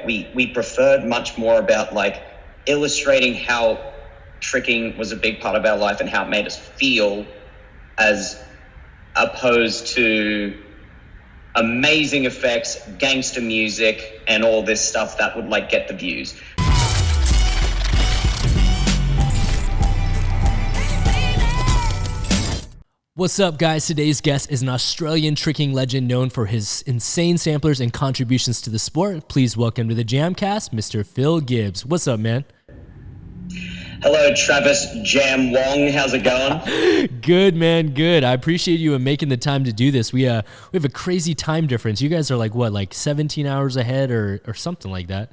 we preferred much more about like illustrating how tricking was a big part of our life and how it made us feel, as opposed to amazing effects, gangster music, and all this stuff that would like get the views. What's up, guys? Today's guest is an Australian tricking legend known for his insane samplers and contributions to the sport. Please welcome to the JAMCast, Mr. Phill Gibbs. What's up, man? Hello, Travis Jam Wong. How's it going? Good, man. Good. I appreciate you making the time to do this. We have a crazy time difference. You guys are like 17 hours ahead or something like that.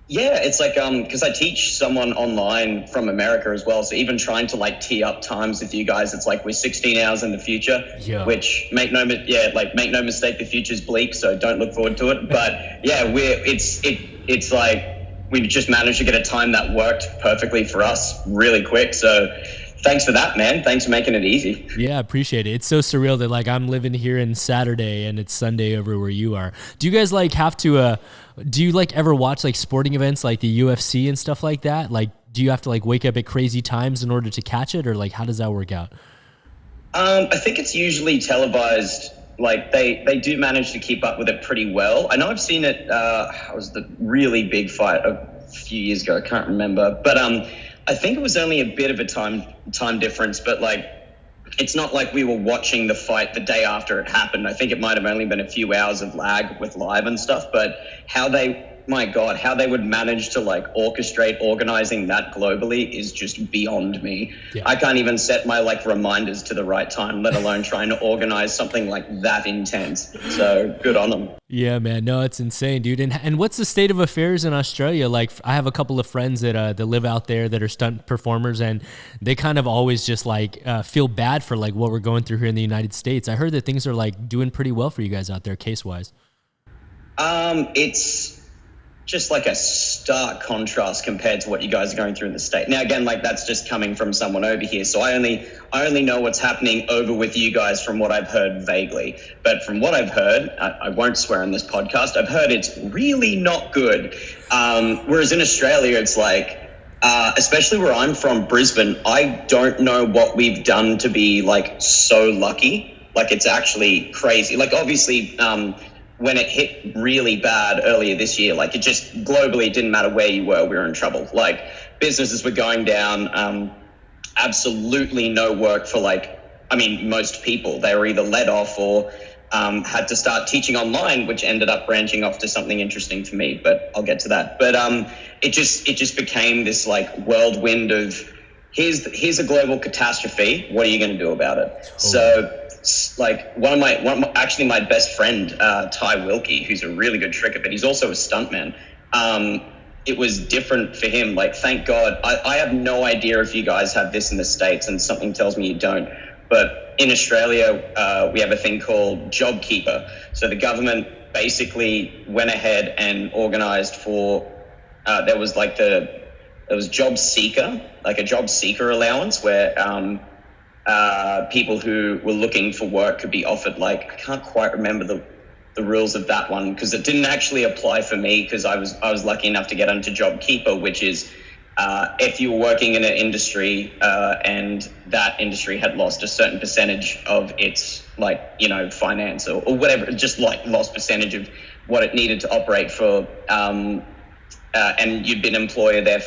Yeah, it's like, because I teach someone online from America as well. So even trying to like tee up times with you guys, it's like we're 16 hours in the future, which make no mistake, the future's bleak. So don't look forward to it. But yeah, it's like we just managed to get a time that worked perfectly for us really quick. So thanks for that, man. Thanks for making it easy. Yeah, I appreciate it. It's so surreal that like I'm living here in Saturday and it's Sunday over where you are. Do you guys like have to, do you like ever watch like sporting events like the UFC and stuff like that? Like, do you have to like wake up at crazy times in order to catch it, or like how does that work out? I think it's usually televised. Like they do manage to keep up with it pretty well. I know I've seen it. It was the really big fight a few years ago. I can't remember, but I think it was only a bit of a time difference. But like, it's not like we were watching the fight the day after it happened. I think it might have only been a few hours of lag with live and stuff. But how they would manage to like orchestrate organizing that globally is just beyond me. Yeah. I can't even set my like reminders to the right time, let alone trying to organize something like that intense. So good on them. Yeah, man. No, it's insane, dude. And what's the state of affairs in Australia? Like, I have a couple of friends that live out there that are stunt performers, and they kind of always just like feel bad for like what we're going through here in the United States. I heard that things are like doing pretty well for you guys out there, case wise. It's just like a stark contrast compared to what you guys are going through in the state. Now, again, like that's just coming from someone over here. So I only know what's happening over with you guys from what I've heard vaguely. But from what I've heard, I won't swear on this podcast, I've heard it's really not good. Whereas in Australia, it's like, especially where I'm from, Brisbane, I don't know what we've done to be like so lucky. Like it's actually crazy. Like obviously, when it hit really bad earlier this year, like it just globally, it didn't matter where you were, we were in trouble. Like businesses were going down, absolutely no work for like, I mean, most people, they were either let off or had to start teaching online, which ended up branching off to something interesting for me, but I'll get to that. But it just became this like whirlwind of here's a global catastrophe. What are you going to do about it? Oh. So like one of my actually my best friend, Ty Wilkie, who's a really good tricker, but he's also a stuntman. It was different for him. Like, thank God. I have no idea if you guys have this in the States, and something tells me you don't. But in Australia, we have a thing called JobKeeper. So the government basically went ahead and organized for, there was Job Seeker, like a job seeker allowance where, people who were looking for work could be offered, like, I can't quite remember the rules of that one because it didn't actually apply for me because I was lucky enough to get onto JobKeeper, which is if you were working in an industry and that industry had lost a certain percentage of its like, you know, finance or whatever, just like lost percentage of what it needed to operate for, and you'd been an employee there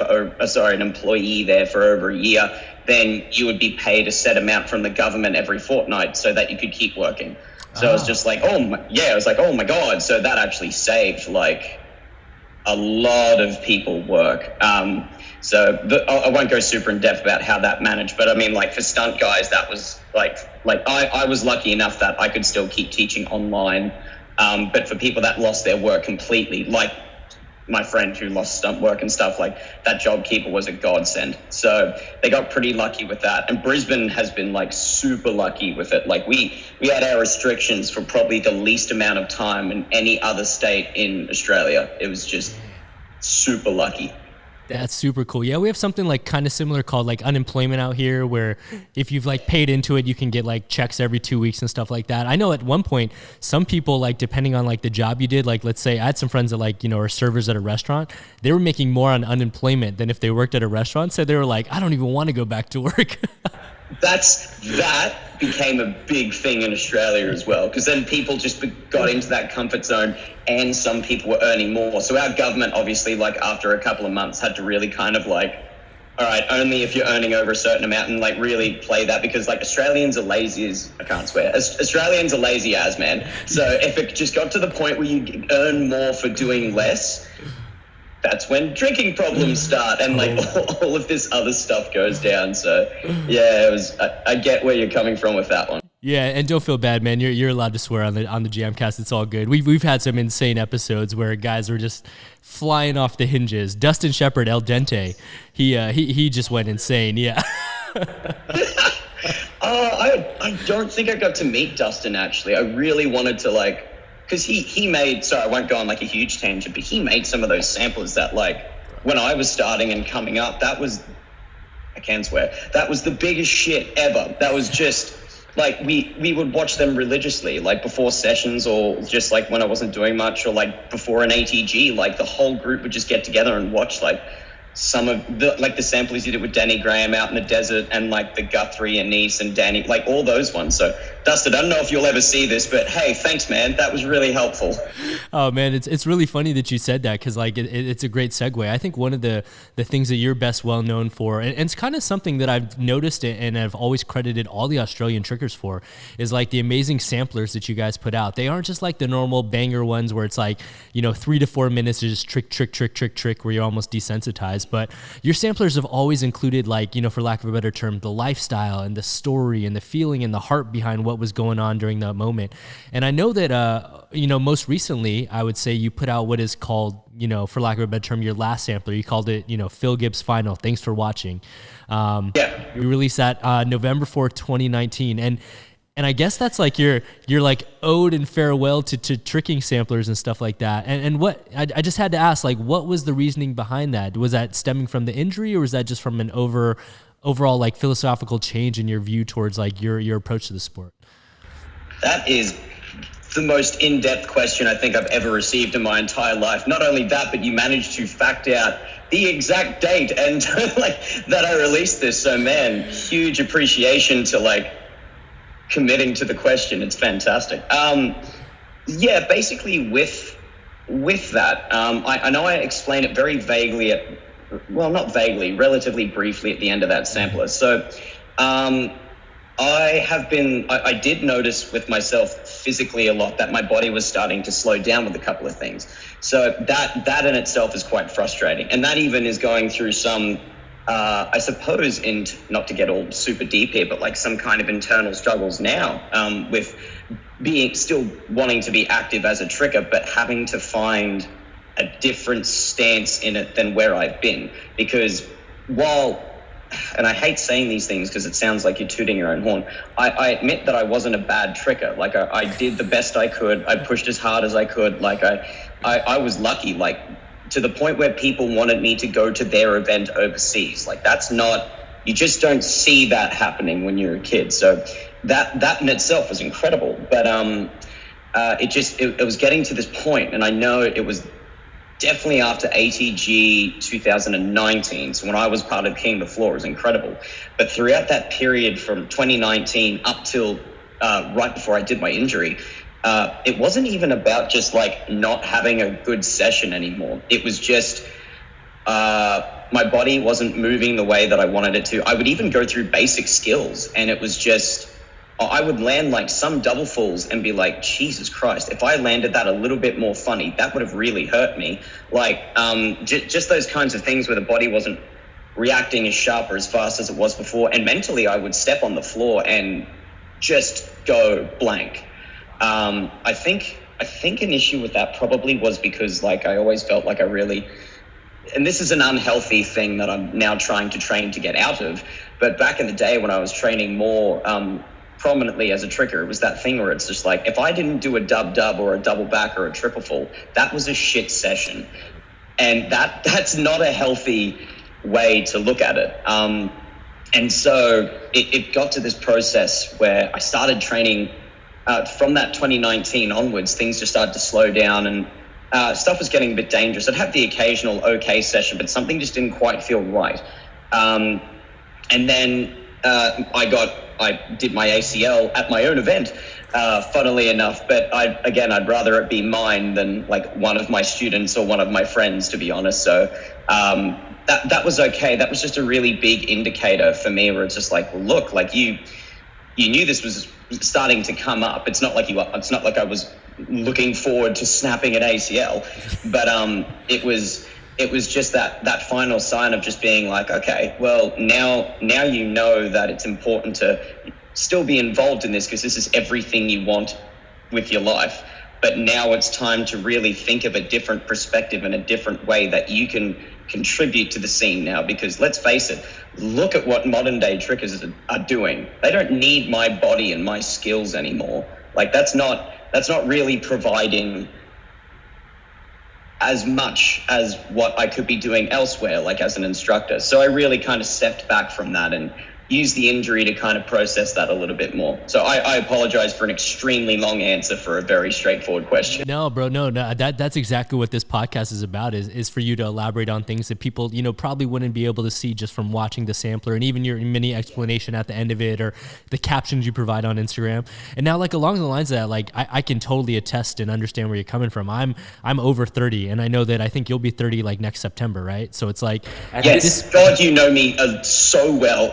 for over a year, then you would be paid a set amount from the government every fortnight so that you could keep working. So I was just like, oh my God. So that actually saved like a lot of people work. I won't go super in depth about how that managed, but I mean, like for stunt guys, that was like I was lucky enough that I could still keep teaching online. But for people that lost their work completely, like my friend who lost stunt work and stuff, like that JobKeeper was a godsend. So they got pretty lucky with that. And Brisbane has been like super lucky with it. Like we had our restrictions for probably the least amount of time in any other state in Australia. It was just super lucky. That's super cool. Yeah, we have something like kind of similar called like unemployment out here, where if you've like paid into it, you can get like checks every 2 weeks and stuff like that. I know at one point, some people, like depending on like the job you did, like let's say I had some friends that like, you know, are servers at a restaurant. They were making more on unemployment than if they worked at a restaurant. So they were like, I don't even want to go back to work. That became a big thing in Australia as well, because then people just got into that comfort zone, and some people were earning more. So our government, obviously, like after a couple of months, had to really kind of like, all right, only if you're earning over a certain amount, and like really play that, because like Australians are lazy as, I can't swear, Australians are lazy as, man. So if it just got to the point where you earn more for doing less, that's when drinking problems start, and like all of this other stuff goes down. So yeah, I get where you're coming from with that one. Yeah, and don't feel bad, man. You're allowed to swear on the JAMCast. It's all good. We've had some insane episodes where guys were just flying off the hinges. Dustin Shepard, El Dente, he just went insane. Yeah. I don't think I got to meet Dustin actually. I really wanted to like. Because he made, sorry, I won't go on like a huge tangent, but he made some of those samplers that like, when I was starting and coming up, that was, I can swear, that was the biggest shit ever. That was just, like, we would watch them religiously, like before sessions, or just like when I wasn't doing much, or like before an ATG, like the whole group would just get together and watch like some of the, like the samples you did with Danny Graham out in the desert, and like the Guthrie and Nice and Danny, like all those ones. So Dustin, I don't know if you'll ever see this, but hey, thanks, man. That was really helpful. Oh man, it's really funny that you said that, because like it's a great segue. I think one of the things that you're best well known for, and it's kind of something that I've noticed and I've always credited all the Australian trickers for, is like the amazing samplers that you guys put out. They aren't just like the normal banger ones where it's like, you know, 3 to 4 minutes of just trick, where you're almost desensitized. But your samplers have always included, like, you know, for lack of a better term, the lifestyle and the story and the feeling and the heart behind what was going on during that moment. And I know that, you know, most recently, I would say you put out what is called, you know, for lack of a better term, your last sampler. You called it, you know, Phill Gibbs Final. Thanks for watching. Yeah. We released that November 4th, 2019. And I guess that's like your like ode and farewell to tricking samplers and stuff like that. And what I just had to ask, like, what was the reasoning behind that? Was that stemming from the injury, or was that just from an overall like philosophical change in your view towards like your approach to the sport? That is the most in-depth question I think I've ever received in my entire life. Not only that, but you managed to fact out the exact date and like that I released this. So man, huge appreciation to like committing to the question. It's fantastic. Yeah, basically with that, I know I explained it very vaguely not vaguely, relatively briefly at the end of that sampler. So I did notice with myself physically a lot that my body was starting to slow down with a couple of things. So that in itself is quite frustrating. And that even is going through some, I suppose, not to get all super deep here, but like some kind of internal struggles now, with still wanting to be active as a tricker, but having to find a different stance in it than where I've been. Because and I hate saying these things because it sounds like you're tooting your own horn, I admit that I wasn't a bad tricker. Like I did the best I could. I pushed as hard as I could. Like I was lucky, like to the point where people wanted me to go to their event overseas. Like you just don't see that happening when you're a kid. So that in itself was incredible. But it was getting to this point, and I know it was definitely after ATG 2019. So when I was part of King of the Floor, it was incredible. But throughout that period from 2019 up till right before I did my injury, it wasn't even about just like not having a good session anymore. It was just my body wasn't moving the way that I wanted it to. I would even go through basic skills, and it was just, I would land like some double fulls and be like, Jesus Christ, if I landed that a little bit more funny, that would have really hurt me. Like just those kinds of things where the body wasn't reacting as sharp or as fast as it was before. And mentally, I would step on the floor and just go blank. I think an issue with that probably was because like I always felt like and this is an unhealthy thing that I'm now trying to train to get out of. But back in the day when I was training more prominently as a tricker, it was that thing where it's just like, if I didn't do a dub or a double back or a triple full, that was a shit session. And that's not a healthy way to look at it. And so it got to this process where I started training from that 2019 onwards. Things just started to slow down, and stuff was getting a bit dangerous. I'd have the occasional okay session, but something just didn't quite feel right. And then I did my ACL at my own event, funnily enough. But I'd rather it be mine than like one of my students or one of my friends, to be honest. So that was okay. That was just a really big indicator for me, where it's just like, well, look, like you knew this was starting to come up. It's not like I was looking forward to snapping an ACL, but it was just that final sign of just being like, okay, well, now you know that it's important to still be involved in this, because this is everything you want with your life. But now it's time to really think of a different perspective and a different way that you can contribute to the scene now. Because let's face it, look at what modern day trickers are doing. They don't need my body and my skills anymore. Like that's not really providing as much as what I could be doing elsewhere, like as an instructor. So I really kind of stepped back from that and used the injury to kind of process that a little bit more. So I apologize for an extremely long answer for a very straightforward question. No, bro, no, that's exactly what this podcast is about, is for you to elaborate on things that people, probably wouldn't be able to see just from watching the sampler, and even your mini explanation at the end of it, or the captions you provide on Instagram. And now, like, along the lines of that, like, I can totally attest and understand where you're coming from. I'm over 30, and I know that I think you'll be 30 like next September, right? So it's like, yes, God, you know me so well.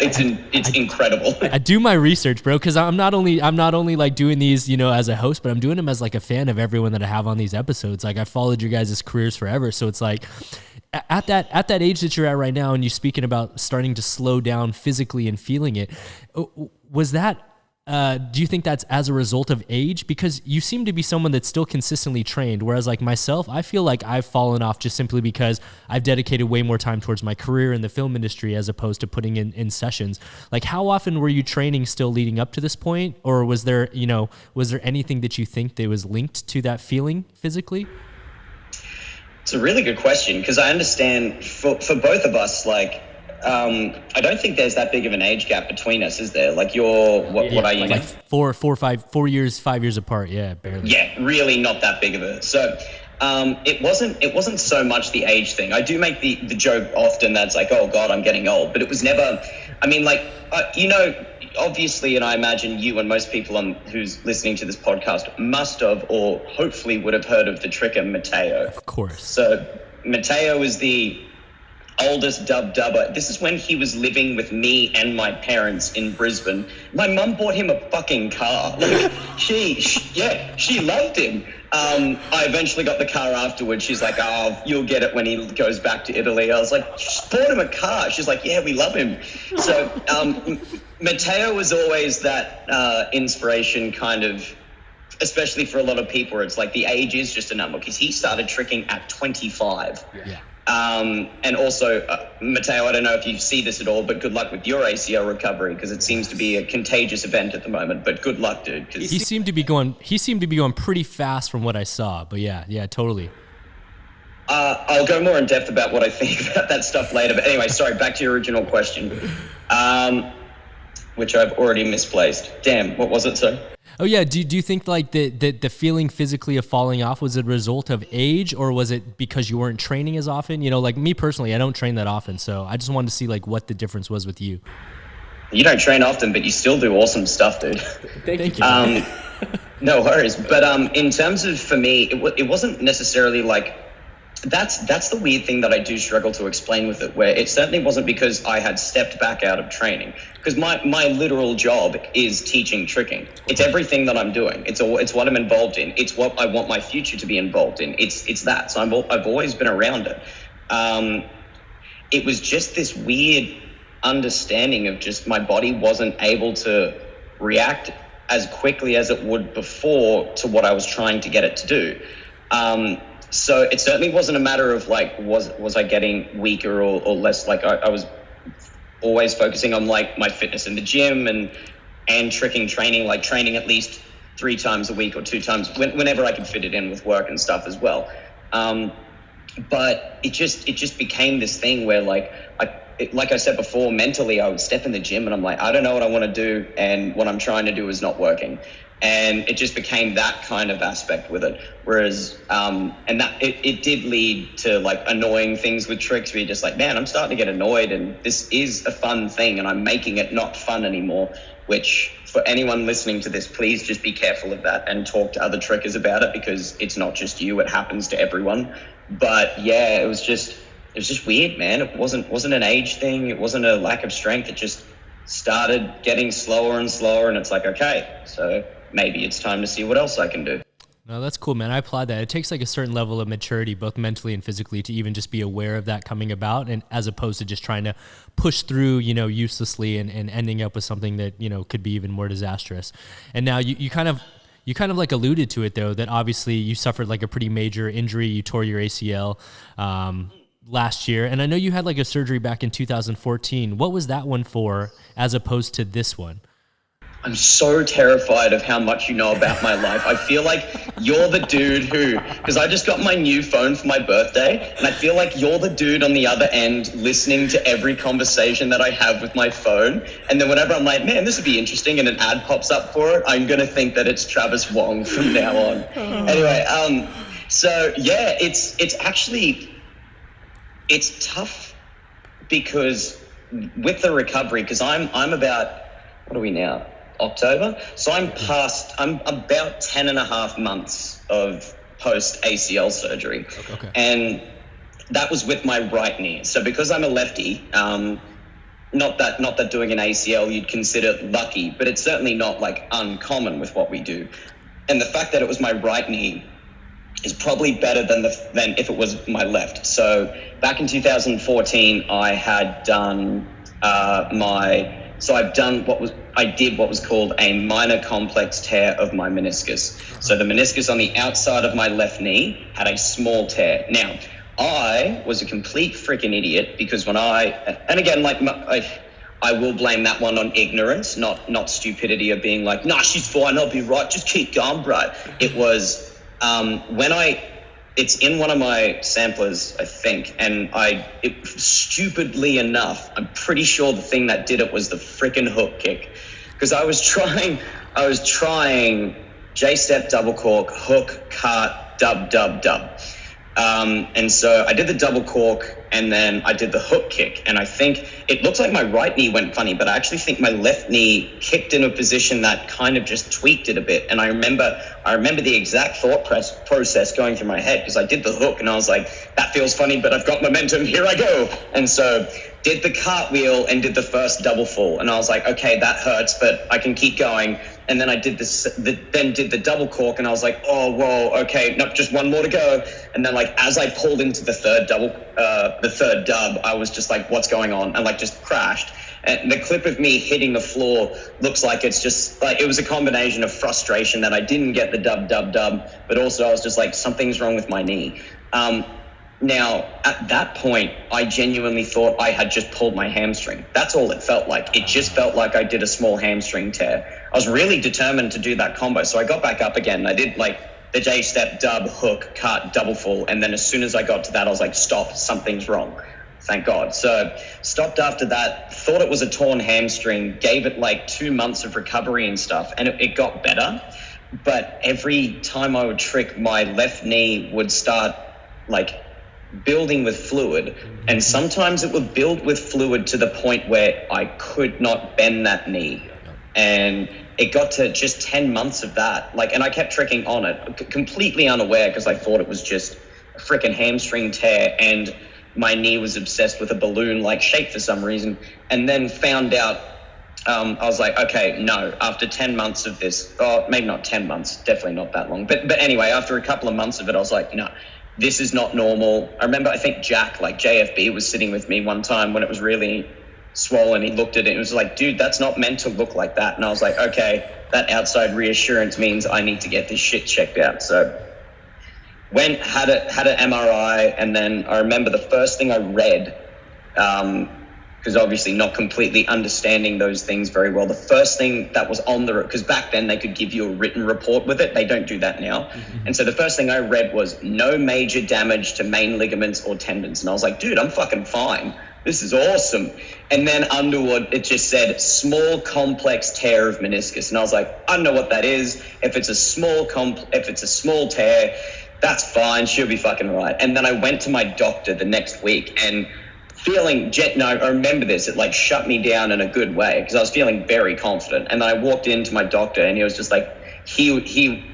It's incredible. I do my research, bro, because I'm not only like doing these, as a host, but I'm doing them as like a fan of everyone that I have on these episodes. Like, I followed your guys' careers forever, so it's like at that age that you're at right now, and you're speaking about starting to slow down physically and feeling it. Was that? Do you think that's as a result of age? Because you seem to be someone that's still consistently trained, whereas like myself, I feel like I've fallen off just simply because I've dedicated way more time towards my career in the film industry as opposed to putting in sessions. Like, how often were you training still leading up to this point? Or was there anything that you think that was linked to that feeling physically? It's a really good question, because I understand for both of us, like, I don't think there's that big of an age gap between us, is there? Like, what are you? Like 4 years, 5 years apart. Yeah, barely. Yeah, really not that big of a. So, it wasn't so much the age thing. I do make the joke often that's like, oh God, I'm getting old, but it was never. I mean, like, obviously, and I imagine you and most people who's listening to this podcast must have, or hopefully would have heard of the tricker Mateo. Of course. So Mateo is the oldest dubber. This is when he was living with me and my parents in Brisbane. My mum bought him a fucking car. Like, she loved him. I eventually got the car afterwards. She's like, oh, you'll get it when he goes back to Italy. I was like, just bought him a car. She's like, yeah, we love him. So Mateo was always that inspiration, kind of, especially for a lot of people, where it's like the age is just a number, because he started tricking at 25. Yeah. And also, Mateo, I don't know if you see this at all, but good luck with your ACL recovery, because it seems to be a contagious event at the moment. But good luck, dude. He seemed to be going pretty fast from what I saw. But yeah, totally. I'll go more in depth about what I think about that stuff later. But anyway, sorry, back to your original question, which I've already misplaced. Damn, what was it, sir? Oh yeah, do you think like the feeling physically of falling off was a result of age, or was it because you weren't training as often? Like me personally, I don't train that often, so I just wanted to see like what the difference was with you. You don't train often, but you still do awesome stuff, dude. Thank you. No worries. But in terms of, for me, it wasn't necessarily like, that's the weird thing that I do struggle to explain with it, where it certainly wasn't because I had stepped back out of training, because my literal job is teaching tricking. It's everything that I'm doing. It's what I'm involved in. It's what I want my future to be involved in. It's that. So I've always been around it. It was just this weird understanding of just my body wasn't able to react as quickly as it would before to what I was trying to get it to do. So it certainly wasn't a matter of like, was I getting weaker or less? Like I was always focusing on like my fitness in the gym and tricking training, like training at least 3 times a week or 2 times whenever I could fit it in with work and stuff as well. but it just became this thing where like like I said before, mentally I would step in the gym and I'm like, I don't know what I want to do, and what I'm trying to do is not working. And it just became that kind of aspect with it. Whereas, and that it did lead to like annoying things with tricks where you're just like, man, I'm starting to get annoyed, and this is a fun thing and I'm making it not fun anymore. Which, for anyone listening to this, please just be careful of that and talk to other trickers about it, because it's not just you, it happens to everyone. But yeah, it was just weird, man. It wasn't an age thing. It wasn't a lack of strength. It just started getting slower and slower, and it's like, okay, so maybe it's time to see what else I can do. No, that's cool, man. I applaud that. It takes like a certain level of maturity, both mentally and physically, to even just be aware of that coming about, and as opposed to just trying to push through, uselessly and ending up with something that, could be even more disastrous. And now you kind of like alluded to it, though, that obviously you suffered like a pretty major injury. You tore your ACL last year, and I know you had like a surgery back in 2014. What was that one for, as opposed to this one? I'm so terrified of how much you know about my life. I feel like you're the dude because I just got my new phone for my birthday, and I feel like you're the dude on the other end listening to every conversation that I have with my phone. And then whenever I'm like, man, this would be interesting, and an ad pops up for it, I'm going to think that it's Travis Wong from now on. Anyway, so yeah, it's tough because with the recovery, because I'm about, what are we now? October. So I'm about 10 and a half months of post ACL surgery. Okay. And that was with my right knee. So because I'm a lefty, not that doing an ACL you'd consider lucky, but it's certainly not like uncommon with what we do. And the fact that it was my right knee is probably better than if it was my left. So back in 2014, I had done I did what was called a minor complex tear of my meniscus. So the meniscus on the outside of my left knee had a small tear. Now, I was a complete freaking idiot, because and again, like I will blame that one on ignorance, not stupidity of being like, nah, she's fine, I'll be right, just keep going, bro. It was it's in one of my samplers, I think, and stupidly enough, I'm pretty sure the thing that did it was the freaking hook kick, because I was trying J-step, double cork, hook, cart, dub. And so I did the double cork, and then I did the hook kick, and I think it looks like my right knee went funny, but I actually think my left knee kicked in a position that kind of just tweaked it a bit. And I remember the exact thought process going through my head, because I did the hook and I was like, that feels funny, but I've got momentum, here I go. And so did the cartwheel and did the first double full, and I was like, okay, that hurts, but I can keep going. And then I did did the double cork, and I was like, oh, whoa, okay, no, just one more to go. And then like as I pulled into the third dub, I was just like, what's going on? And like just crashed. And the clip of me hitting the floor looks like it's just like, it was a combination of frustration that I didn't get the dub, but also I was just like, something's wrong with my knee. Now, at that point, I genuinely thought I had just pulled my hamstring. That's all it felt like. It just felt like I did a small hamstring tear. I was really determined to do that combo. So I got back up again. I did like the J-step, dub, hook, cart, double full. And then as soon as I got to that, I was like, stop, something's wrong. Thank God. So stopped after that, thought it was a torn hamstring, gave it like 2 months of recovery and stuff. And it got better. But every time I would trick, my left knee would start like building with fluid, and sometimes it would build with fluid to the point where I could not bend that knee. And it got to just 10 months of that, like, and I kept tricking on it completely unaware, because I thought it was just a freaking hamstring tear, and my knee was obsessed with a balloon like shape for some reason. And then found out, I was like, okay, no, after 10 months of this, maybe not 10 months, definitely not that long, but anyway, after a couple of months of it, I was like, no, this is not normal. I remember, I think Jack, like JFB, was sitting with me one time when it was really swollen. He looked at it and was like, dude, that's not meant to look like that. And I was like, okay, that outside reassurance means I need to get this shit checked out. So went, had an MRI, and then I remember the first thing I read because obviously not completely understanding those things very well. The first thing that was on because back then they could give you a written report with it. They don't do that now. And so the first thing I read was no major damage to main ligaments or tendons. And I was like, dude, I'm fucking fine. This is awesome. And then underwood, it just said small complex tear of meniscus. And I was like, I don't know what that is. If it's a small tear, that's fine. She'll be fucking right. And then I went to my doctor the next week and I remember this, it like shut me down in a good way because I was feeling very confident. And then I walked into my doctor and he was just like,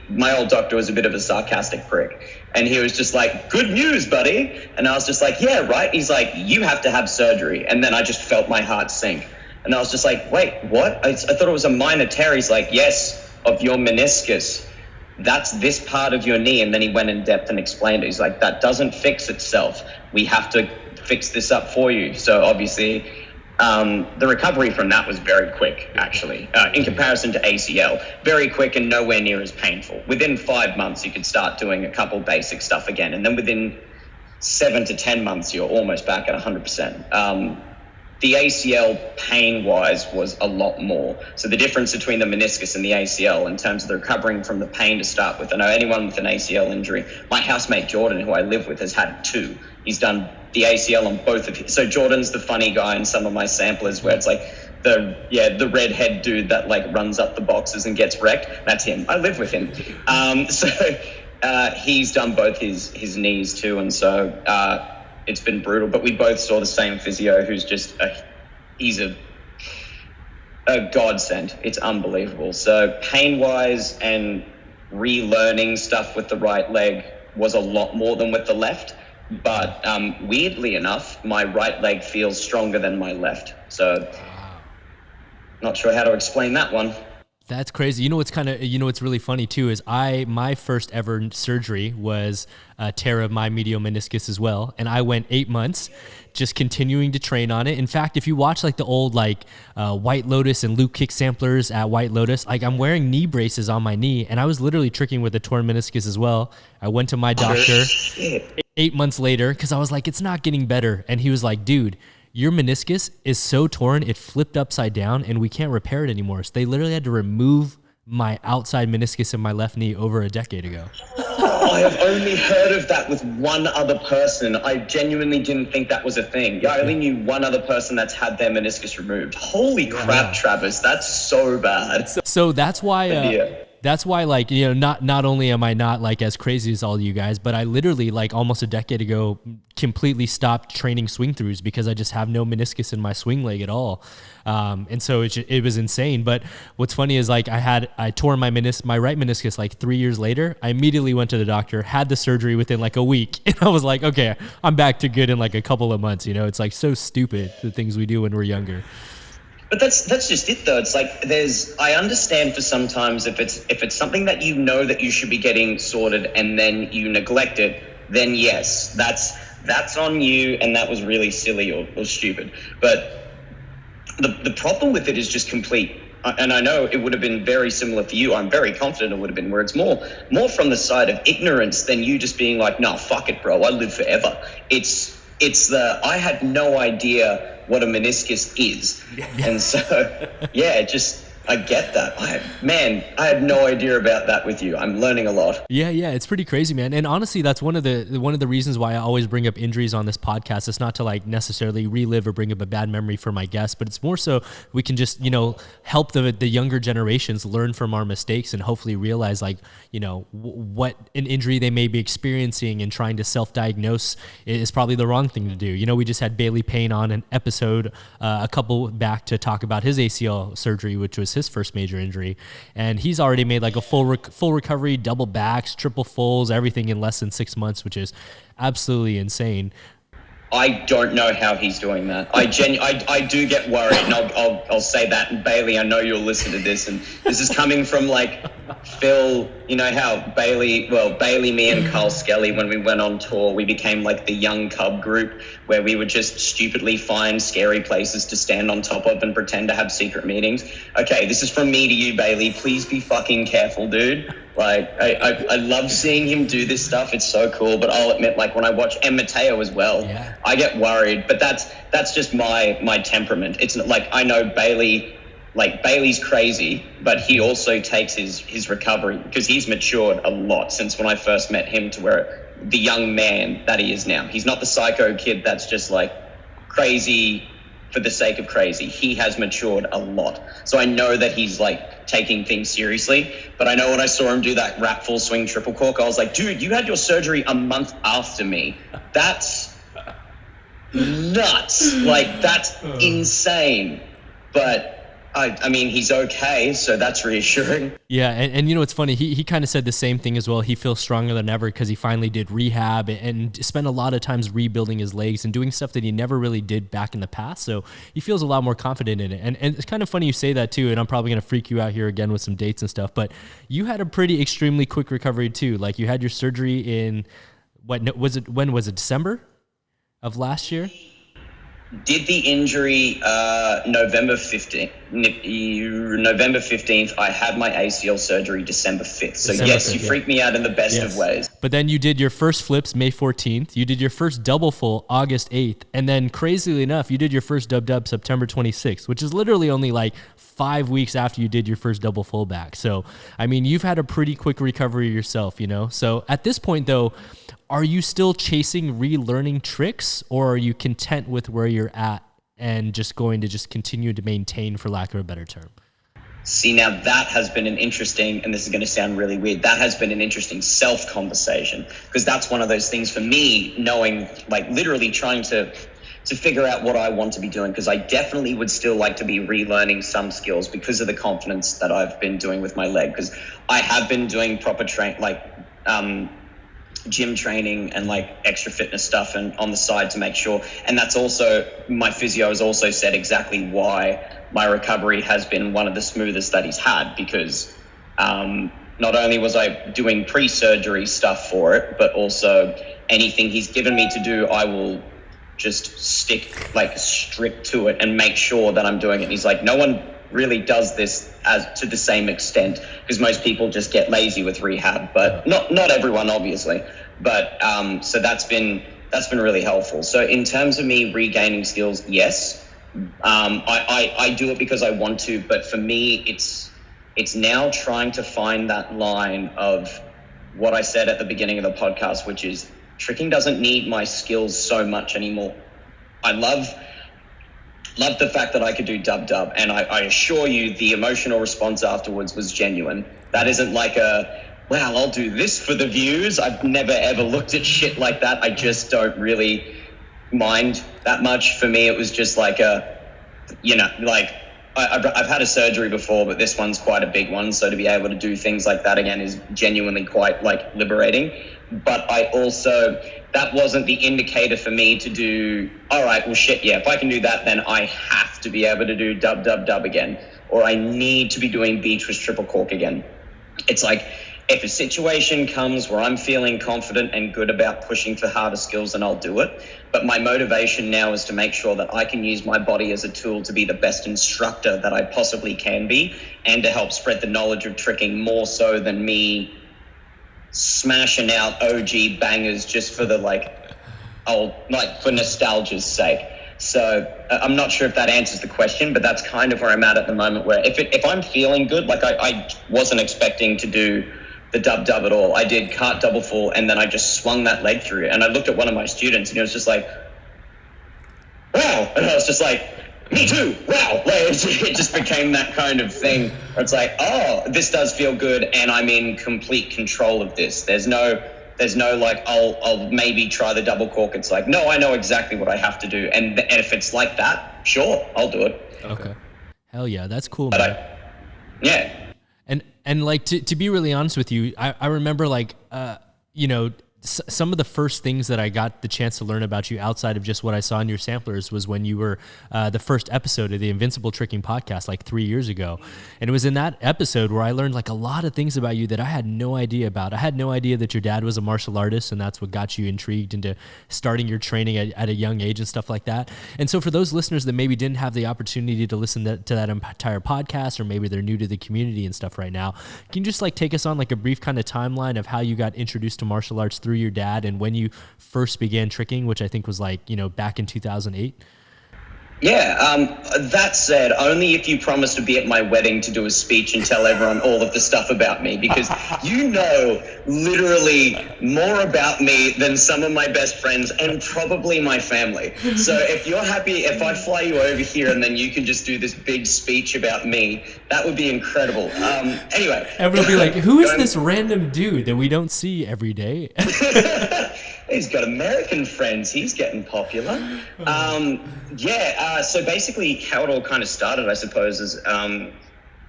my old doctor was a bit of a sarcastic prick. And he was just like, good news, buddy. And I was just like, yeah, right. He's like, you have to have surgery. And then I just felt my heart sink. And I was just like, wait, what? I thought it was a minor tear. He's like, yes, of your meniscus. That's this part of your knee. And then he went in depth and explained it. He's like, that doesn't fix itself. We have to fix this up for you. So obviously the recovery from that was very quick, actually, in comparison to ACL. Very quick and nowhere near as painful. Within 5 months, you could start doing a couple basic stuff again. And then within 7 to 10 months, you're almost back at 100%. The ACL pain-wise was a lot more. So the difference between the meniscus and the ACL in terms of the recovering from the pain to start with. I know anyone with an ACL injury, my housemate Jordan, who I live with, has had 2. He's done the ACL on both of his. So Jordan's the funny guy in some of my samplers where it's like the redhead dude that like runs up the boxes and gets wrecked. That's him. I live with him. He's done both his knees too. And so it's been brutal, but we both saw the same physio who's just he's a godsend. It's unbelievable. So pain-wise and relearning stuff with the right leg was a lot more than with the left. But weirdly enough, my right leg feels stronger than my left. So not sure how to explain that one. That's crazy. You know what's really funny too is my first ever surgery was a tear of my medial meniscus as well, and I went 8 months just continuing to train on it. In fact, if you watch like the old White Lotus and Luke kick samplers at White Lotus, like I'm wearing knee braces on my knee, and I was literally tricking with a torn meniscus as well. I went to my doctor 8 months later because I was like, it's not getting better, and he was like, dude, your meniscus is so torn, it flipped upside down and we can't repair it anymore. So they literally had to remove my outside meniscus in my left knee over a decade ago. I have only heard of that with one other person. I genuinely didn't think that was a thing. I only knew one other person that's had their meniscus removed. Holy crap, Travis, that's so bad. So that's why... That's why, like, you know, not only am I not like as crazy as all you guys, but I literally like almost a decade ago completely stopped training swing throughs because I just have no meniscus in my swing leg at all. And so it was insane. But what's funny is like I tore my right meniscus like 3 years later. I immediately went to the doctor, had the surgery within like a week. And I was like, okay, I'm back to good in like a couple of months. You know, it's like so stupid, the things we do when we're younger. But that's just it though. It's like I understand for sometimes if it's something that you know that you should be getting sorted and then you neglect it, then yes, that's on you and that was really silly or stupid. But the problem with it is just complete. And I know it would have been very similar for you. I'm very confident it would have been where it's more from the side of ignorance than you just being like, nah, fuck it, bro. I live forever. It's I had no idea what a meniscus is. And so, I get that. I had no idea about that with you. I'm learning a lot. Yeah, it's pretty crazy, man. And honestly, that's one of the reasons why I always bring up injuries on this podcast. It's not to like necessarily relive or bring up a bad memory for my guests, but it's more so we can just, you know, help the younger generations learn from our mistakes and hopefully realize like, you know, what an injury they may be experiencing and trying to self-diagnose is probably the wrong thing to do. You know, we just had Bailey Payne on an episode a couple back to talk about his ACL surgery, which was his first major injury, and he's already made like a full recovery, double backs, triple fulls, everything in less than 6 months, which is absolutely insane. I don't know how he's doing that. I do get worried, and I'll say that. And Bailey, I know you'll listen to this, and this is coming from like Phil, you know how Bailey, me and Carl Skelly, when we went on tour, we became like the young cub group where we would just stupidly find scary places to stand on top of and pretend to have secret meetings. Okay, this is from me to you, Bailey. Please be fucking careful, dude. Like, I love seeing him do this stuff. It's so cool. But I'll admit, like, when I watch, and Mateo as well, I get worried. But that's just my temperament. It's not like, I know Bailey. Like, Bailey's crazy, but he also takes his recovery, because he's matured a lot since when I first met him to where the young man that he is now. He's not the psycho kid that's just like crazy for the sake of crazy. He has matured a lot. So I know that he's like taking things seriously, but I know when I saw him do that wrap full swing triple cork, I was like, dude, you had your surgery a month after me. That's nuts. Like, that's insane. But I mean, he's okay, so that's reassuring. Yeah, and you know, it's funny, he kind of said the same thing as well. He feels stronger than ever because he finally did rehab and spent a lot of times rebuilding his legs and doing stuff that he never really did back in the past. So he feels a lot more confident in it. And it's kind of funny you say that too, and I'm probably going to freak you out here again with some dates and stuff, but you had a pretty extremely quick recovery too. Like, you had your surgery in, when was it, December of last year? Did the injury November 15th. November 15th. I had my ACL surgery December 5th. So December yes, 5th, you freaked me out in the best of ways. But then you did your first flips May 14th. You did your first double full August 8th. And then crazily enough, you did your first dub September 26th, which is literally only like 5 weeks after you did your first double full back. So, I mean, you've had a pretty quick recovery yourself, you know? So at this point though, are you still chasing relearning tricks, or are you content with where you're at and just going to just continue to maintain, for lack of a better term? See, now that has been an interesting, and this is going to sound really weird, that has been an interesting self-conversation, because that's one of those things for me, knowing, like, literally trying to figure out what I want to be doing, because I definitely would still like to be relearning some skills because of the confidence that I've been doing with my leg, because I have been doing proper gym training and like extra fitness stuff and on the side to make sure. And that's also, my physio has also said exactly why my recovery has been one of the smoothest that he's had, because not only was I doing pre-surgery stuff for it, but also anything he's given me to do, I will just stick like strict to it and make sure that I'm doing it. And he's like, no one really does this as to the same extent, because most people just get lazy with rehab, but not everyone, obviously. But so that's been really helpful. So in terms of me regaining skills, yes, I do it because I want to, but for me, it's now trying to find that line of what I said at the beginning of the podcast, which is tricking doesn't need my skills so much anymore. I love the fact that I could do dub, and I assure you the emotional response afterwards was genuine. That isn't like wow, I'll do this for the views. I've never ever looked at shit like that. I just don't really mind that much. For me, it was just like I've had a surgery before, but this one's quite a big one. So to be able to do things like that again is genuinely quite like liberating. But I also, that wasn't the indicator for me to do, all right, well, shit, yeah, if I can do that, then I have to be able to do dub again, or I need to be doing beach with triple cork again. It's like, if a situation comes where I'm feeling confident and good about pushing for harder skills, then I'll do it. But my motivation now is to make sure that I can use my body as a tool to be the best instructor that I possibly can be, and to help spread the knowledge of tricking more so than me smashing out OG bangers just for the for nostalgia's sake. So I'm not sure if that answers the question, but that's kind of where I'm at the moment, where if I'm feeling good, like I wasn't expecting to do the dub at all. I did cart double full, and then I just swung that leg through, and I looked at one of my students, and he was just like, wow. And I was just like, me too, wow. Like, it just became that kind of thing where it's like, oh, this does feel good, and I'm in complete control of this. There's no like, I'll maybe try the double cork. It's like, no, I know exactly what I have to do, and if it's like that, sure, I'll do it. Okay. Hell yeah, that's cool, man. Yeah. And like, to be really honest with you, I remember like, some of the first things that I got the chance to learn about you outside of just what I saw in your samplers was when you were the first episode of the Invincible Tricking podcast like 3 years ago. And it was in that episode where I learned like a lot of things about you that I had no idea about. I had no idea that your dad was a martial artist, and that's what got you intrigued into starting your training at a young age and stuff like that. And so for those listeners that maybe didn't have the opportunity to listen to that entire podcast, or maybe they're new to the community and stuff right now, can you just like take us on like a brief kind of timeline of how you got introduced to martial arts through your dad and when you first began tricking, which I think was like, back in 2008? Yeah, that said, only if you promise to be at my wedding to do a speech and tell everyone all of the stuff about me, because you know literally more about me than some of my best friends and probably my family. So if you're happy, if I fly you over here and then you can just do this big speech about me, that would be incredible. Anyway. Everyone will be like, who is this random dude that we don't see every day? He's got American friends. He's getting popular. So basically how it all kind of started, I suppose, is when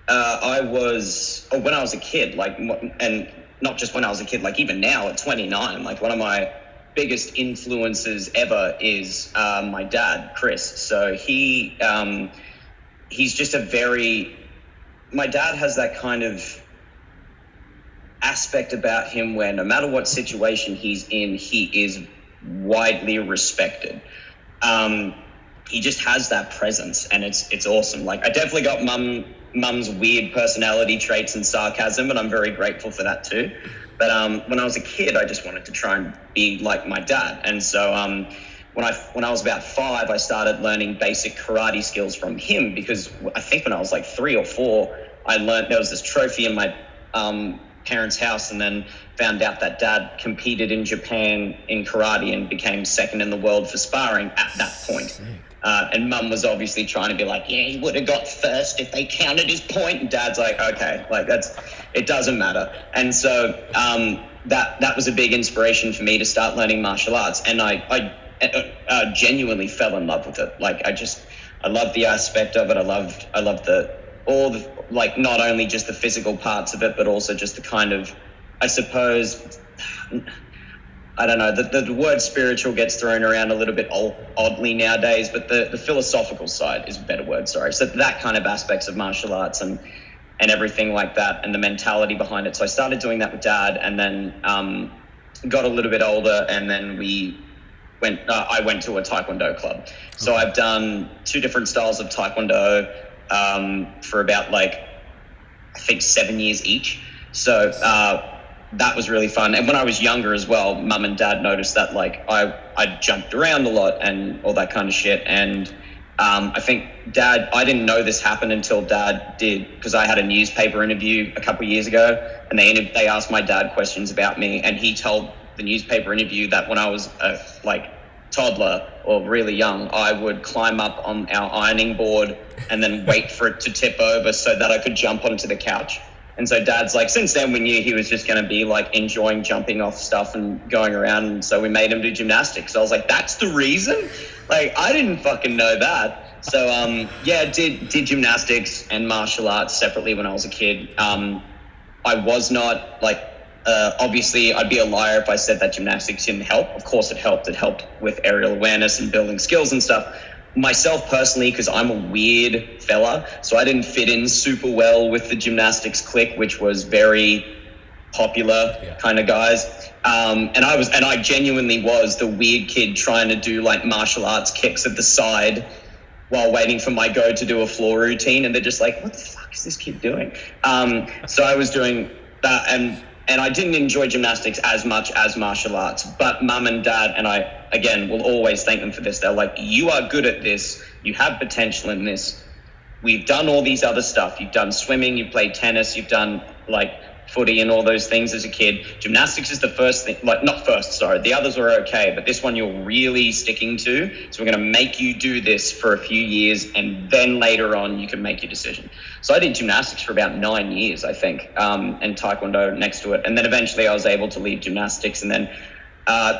I was a kid, and not just when I was a kid, like even now at 29, like one of my biggest influences ever is my dad, Chris. So he's just my dad has that kind of aspect about him where no matter what situation he's in, he is widely respected. He just has that presence, and it's awesome. Like, I definitely got mum's weird personality traits and sarcasm, and I'm very grateful for that too. But when I was a kid, I just wanted to try and be like my dad. And so when I was about 5, I started learning basic karate skills from him, because I think when I was like 3 or 4, I learned there was this trophy in my parents' house, and then found out that dad competed in Japan in karate and became second in the world for sparring at that point. And mum was obviously trying to be like, yeah, he would have got first if they counted his point. And dad's like, okay, like it doesn't matter. And so that was a big inspiration for me to start learning martial arts. And I genuinely fell in love with it. Like, I loved the aspect of it. I loved all the, like, not only just the physical parts of it, but also just the kind of, I suppose, I don't know, the word spiritual gets thrown around a little bit oddly nowadays, but the philosophical side is a better word, sorry. So that kind of aspects of martial arts and everything like that, and the mentality behind it. So I started doing that with dad, and then got a little bit older, and then I went to a Taekwondo club. So I've done 2 different styles of Taekwondo for about, like, I think 7 years each. So that was really fun. And when I was younger as well, mum and dad noticed that, like, I jumped around a lot and all that kind of shit. And I think I didn't know this happened until dad did, because I had a newspaper interview a couple of years ago, and they asked my dad questions about me, and he told the newspaper interview that when I was a toddler or really young, I would climb up on our ironing board and then wait for it to tip over so that I could jump onto the couch. And so dad's like, since then we knew he was just going to be like enjoying jumping off stuff and going around. And so we made him do gymnastics. I was like, that's the reason? Like, I didn't fucking know that. So, did gymnastics and martial arts separately when I was a kid. I was not like, obviously I'd be a liar if I said that gymnastics didn't help. Of course it helped. It helped with aerial awareness and building skills and stuff. Myself personally, because I'm a weird fella, so I didn't fit in super well with the gymnastics clique, which was very popular kind of guys. And I genuinely was the weird kid trying to do like martial arts kicks at the side while waiting for my go to do a floor routine. And they're just like, what the fuck is this kid doing? So I was doing that, and I didn't enjoy gymnastics as much as martial arts, but mum and dad, and I, again, will always thank them for this. They're like, you are good at this. You have potential in this. We've done all these other stuff. You've done swimming, you've played tennis, you've done like footy and all those things as a kid. Gymnastics is the first thing, like not first, sorry. The others were okay, but this one you're really sticking to. So we're going to make you do this for a few years, and then later on you can make your decision. So I did gymnastics for about 9 years, I think, and Taekwondo next to it. And then eventually I was able to leave gymnastics, and then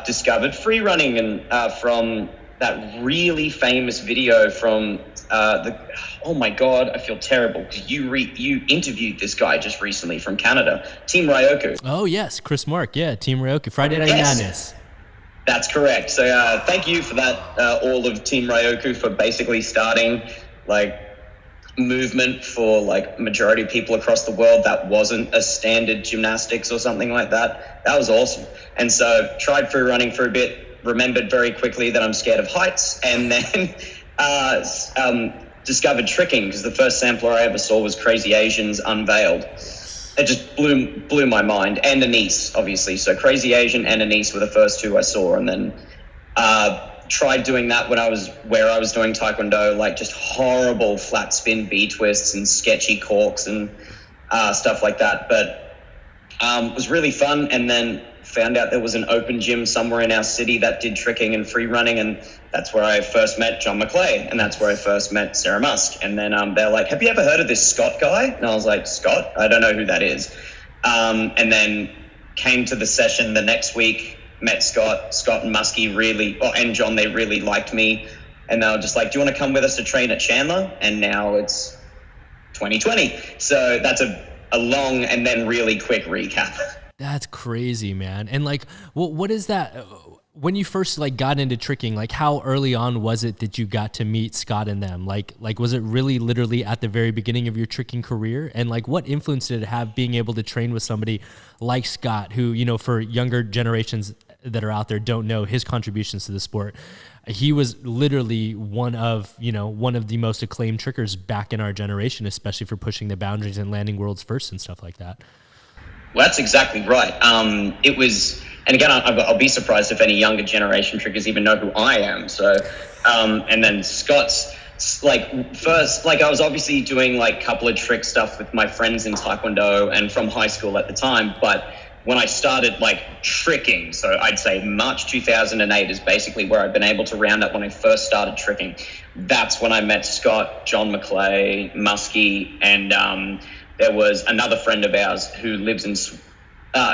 discovered free running and from that really famous video from oh my God, I feel terrible because you interviewed this guy just recently from Canada, Team RAWR. Oh yes, Chris Mark, yeah, Team RAWR, Friday Night Madness. That's correct. So thank you for that, all of Team RAWR, for basically starting like movement for like majority of people across the world that wasn't a standard gymnastics or something like that. That was awesome. And so tried free running for a bit, remembered very quickly that I'm scared of heights, and then discovered tricking, because the first sampler I ever saw was Crazy Asians Unveiled. It just blew my mind, and Anise, obviously. So Crazy Asian and Anise were the first two I saw, and then tried doing that when I was doing Taekwondo, like just horrible flat spin B twists and sketchy corks and stuff like that. But it was really fun, and then found out there was an open gym somewhere in our city that did tricking and free running, and that's where I first met John McClay, and that's where I first met Sarah Musk. And then they're like, have you ever heard of this Scott guy? And I was like, Scott? I don't know who that is. And then came to the session the next week, met Scott and Muskie and John, they really liked me, and they were just like, do you want to come with us to train at Chandler? And now it's 2020. So that's a long and then really quick recap. That's crazy, man. And like, what is that? When you first like got into tricking, like how early on was it that you got to meet Scott and them? Like was it really literally at the very beginning of your tricking career? And like, what influence did it have being able to train with somebody like Scott, who, you know, for younger generations that are out there don't know his contributions to the sport? He was literally one of the most acclaimed trickers back in our generation, especially for pushing the boundaries and landing world's first and stuff like that. Well, that's exactly right. It was, and again, I'll be surprised if any younger generation trickers even know who I am. So, and then Scott's like first, like I was obviously doing like a couple of trick stuff with my friends in Taekwondo and from high school at the time. But when I started like tricking, so I'd say March 2008 is basically where I've been able to round up when I first started tricking. That's when I met Scott, John McClay, Muskie, and there was another friend of ours who lives in,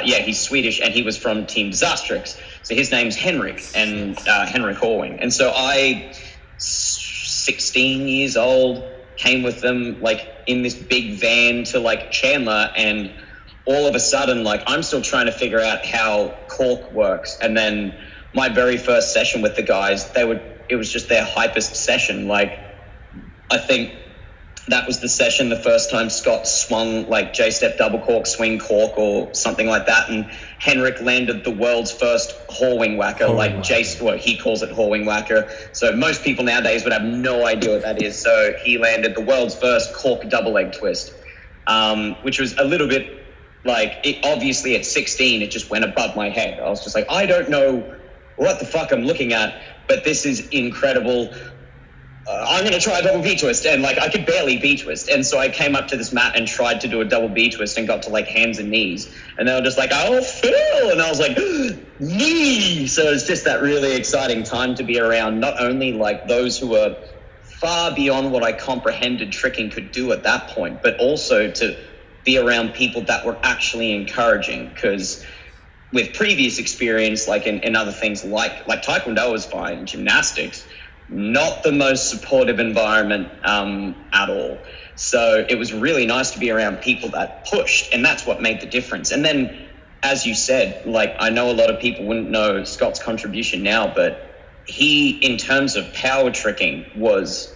he's Swedish, and he was from Team Disastrix. So his name's Henrik, and Henrik Horwing. And so I, 16 years old, came with them like in this big van to like Chandler, and all of a sudden, like I'm still trying to figure out how cork works. And then my very first session with the guys, it was just their hypest session. Like I think that was the session the first time Scott swung like J-step double cork, swing cork or something like that. And Henrik landed the world's first Horwing whacker, he calls it Horwing whacker. So most people nowadays would have no idea what that is. So he landed the world's first cork double leg twist, which was a little bit like, obviously at 16, it just went above my head. I was just like, I don't know what the fuck I'm looking at, but this is incredible. I'm going to try a double B twist, and like I could barely B twist, and so I came up to this mat and tried to do a double B twist and got to like hands and knees, and they were just like, oh, Phill, and I was like, knee. So it's just that really exciting time to be around not only like those who were far beyond what I comprehended tricking could do at that point, but also to be around people that were actually encouraging, because with previous experience, like in other things like Taekwondo was fine, gymnastics, not the most supportive environment at all. So it was really nice to be around people that pushed, and that's what made the difference. And then, as you said, like I know a lot of people wouldn't know Scott's contribution now, but he, in terms of power tricking, was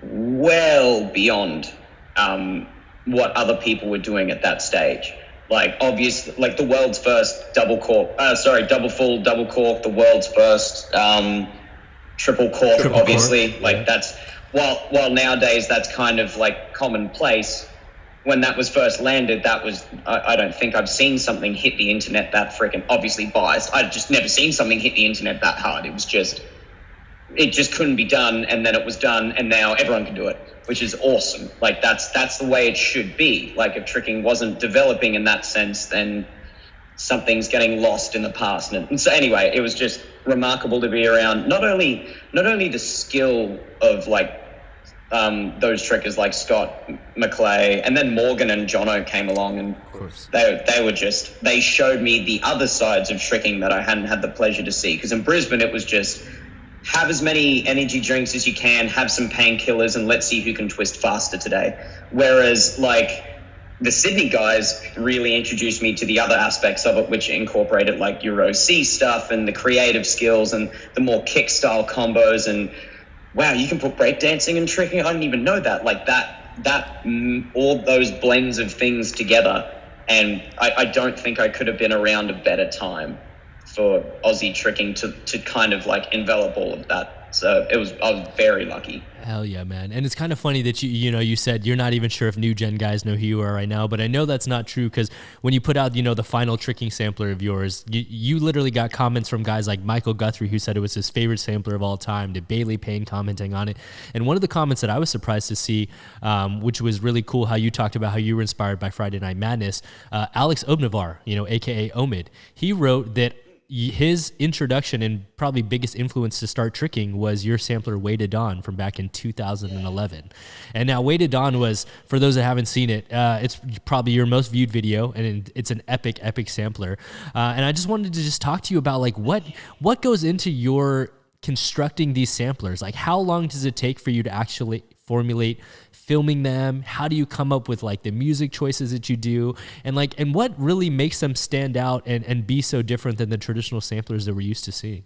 well beyond what other people were doing at that stage. Like obviously, like the world's first double full, double cork, the world's first triple cork, obviously. Like that's, while nowadays that's kind of like commonplace, when that was first landed, that was, I don't think I've seen something hit the internet that freaking, obviously biased, I've just never seen something hit the internet that hard. It just couldn't be done, and then it was done, and now everyone can do it, which is awesome. Like that's the way it should be. Like if tricking wasn't developing in that sense, then something's getting lost in the past. And so anyway, it was just remarkable to be around not only the skill of like those trickers like Scott, McClay, and then Morgan and Jono came along, and of course they showed me the other sides of tricking that I hadn't had the pleasure to see. Because in Brisbane it was just have as many energy drinks as you can, have some painkillers, and let's see who can twist faster today. Whereas like the Sydney guys really introduced me to the other aspects of it, which incorporated like your OC stuff and the creative skills and the more kick style combos. And wow, you can put breakdancing and tricking. I didn't even know that. Like all those blends of things together. And I don't think I could have been around a better time for Aussie tricking to kind of like envelop all of that. So I was very lucky. Hell yeah, man. And it's kind of funny that you said you're not even sure if new gen guys know who you are right now, but I know that's not true, because when you put out, the final tricking sampler of yours, you literally got comments from guys like Michael Guthrie, who said it was his favorite sampler of all time, to Bailey Payne commenting on it. And one of the comments that I was surprised to see, which was really cool, how you talked about how you were inspired by Friday Night Madness, Alex Obnavar, aka Omid, he wrote that his introduction and probably biggest influence to start tricking was your sampler Way to Dawn from back in 2011. And now Way to Dawn was, for those that haven't seen it, it's probably your most viewed video, and it's an epic sampler. And I just wanted to just talk to you about like what goes into your constructing these samplers. Like, how long does it take for you to actually formulate filming them? How do you come up with like the music choices that you do, and what really makes them stand out and be so different than the traditional samplers that we're used to seeing?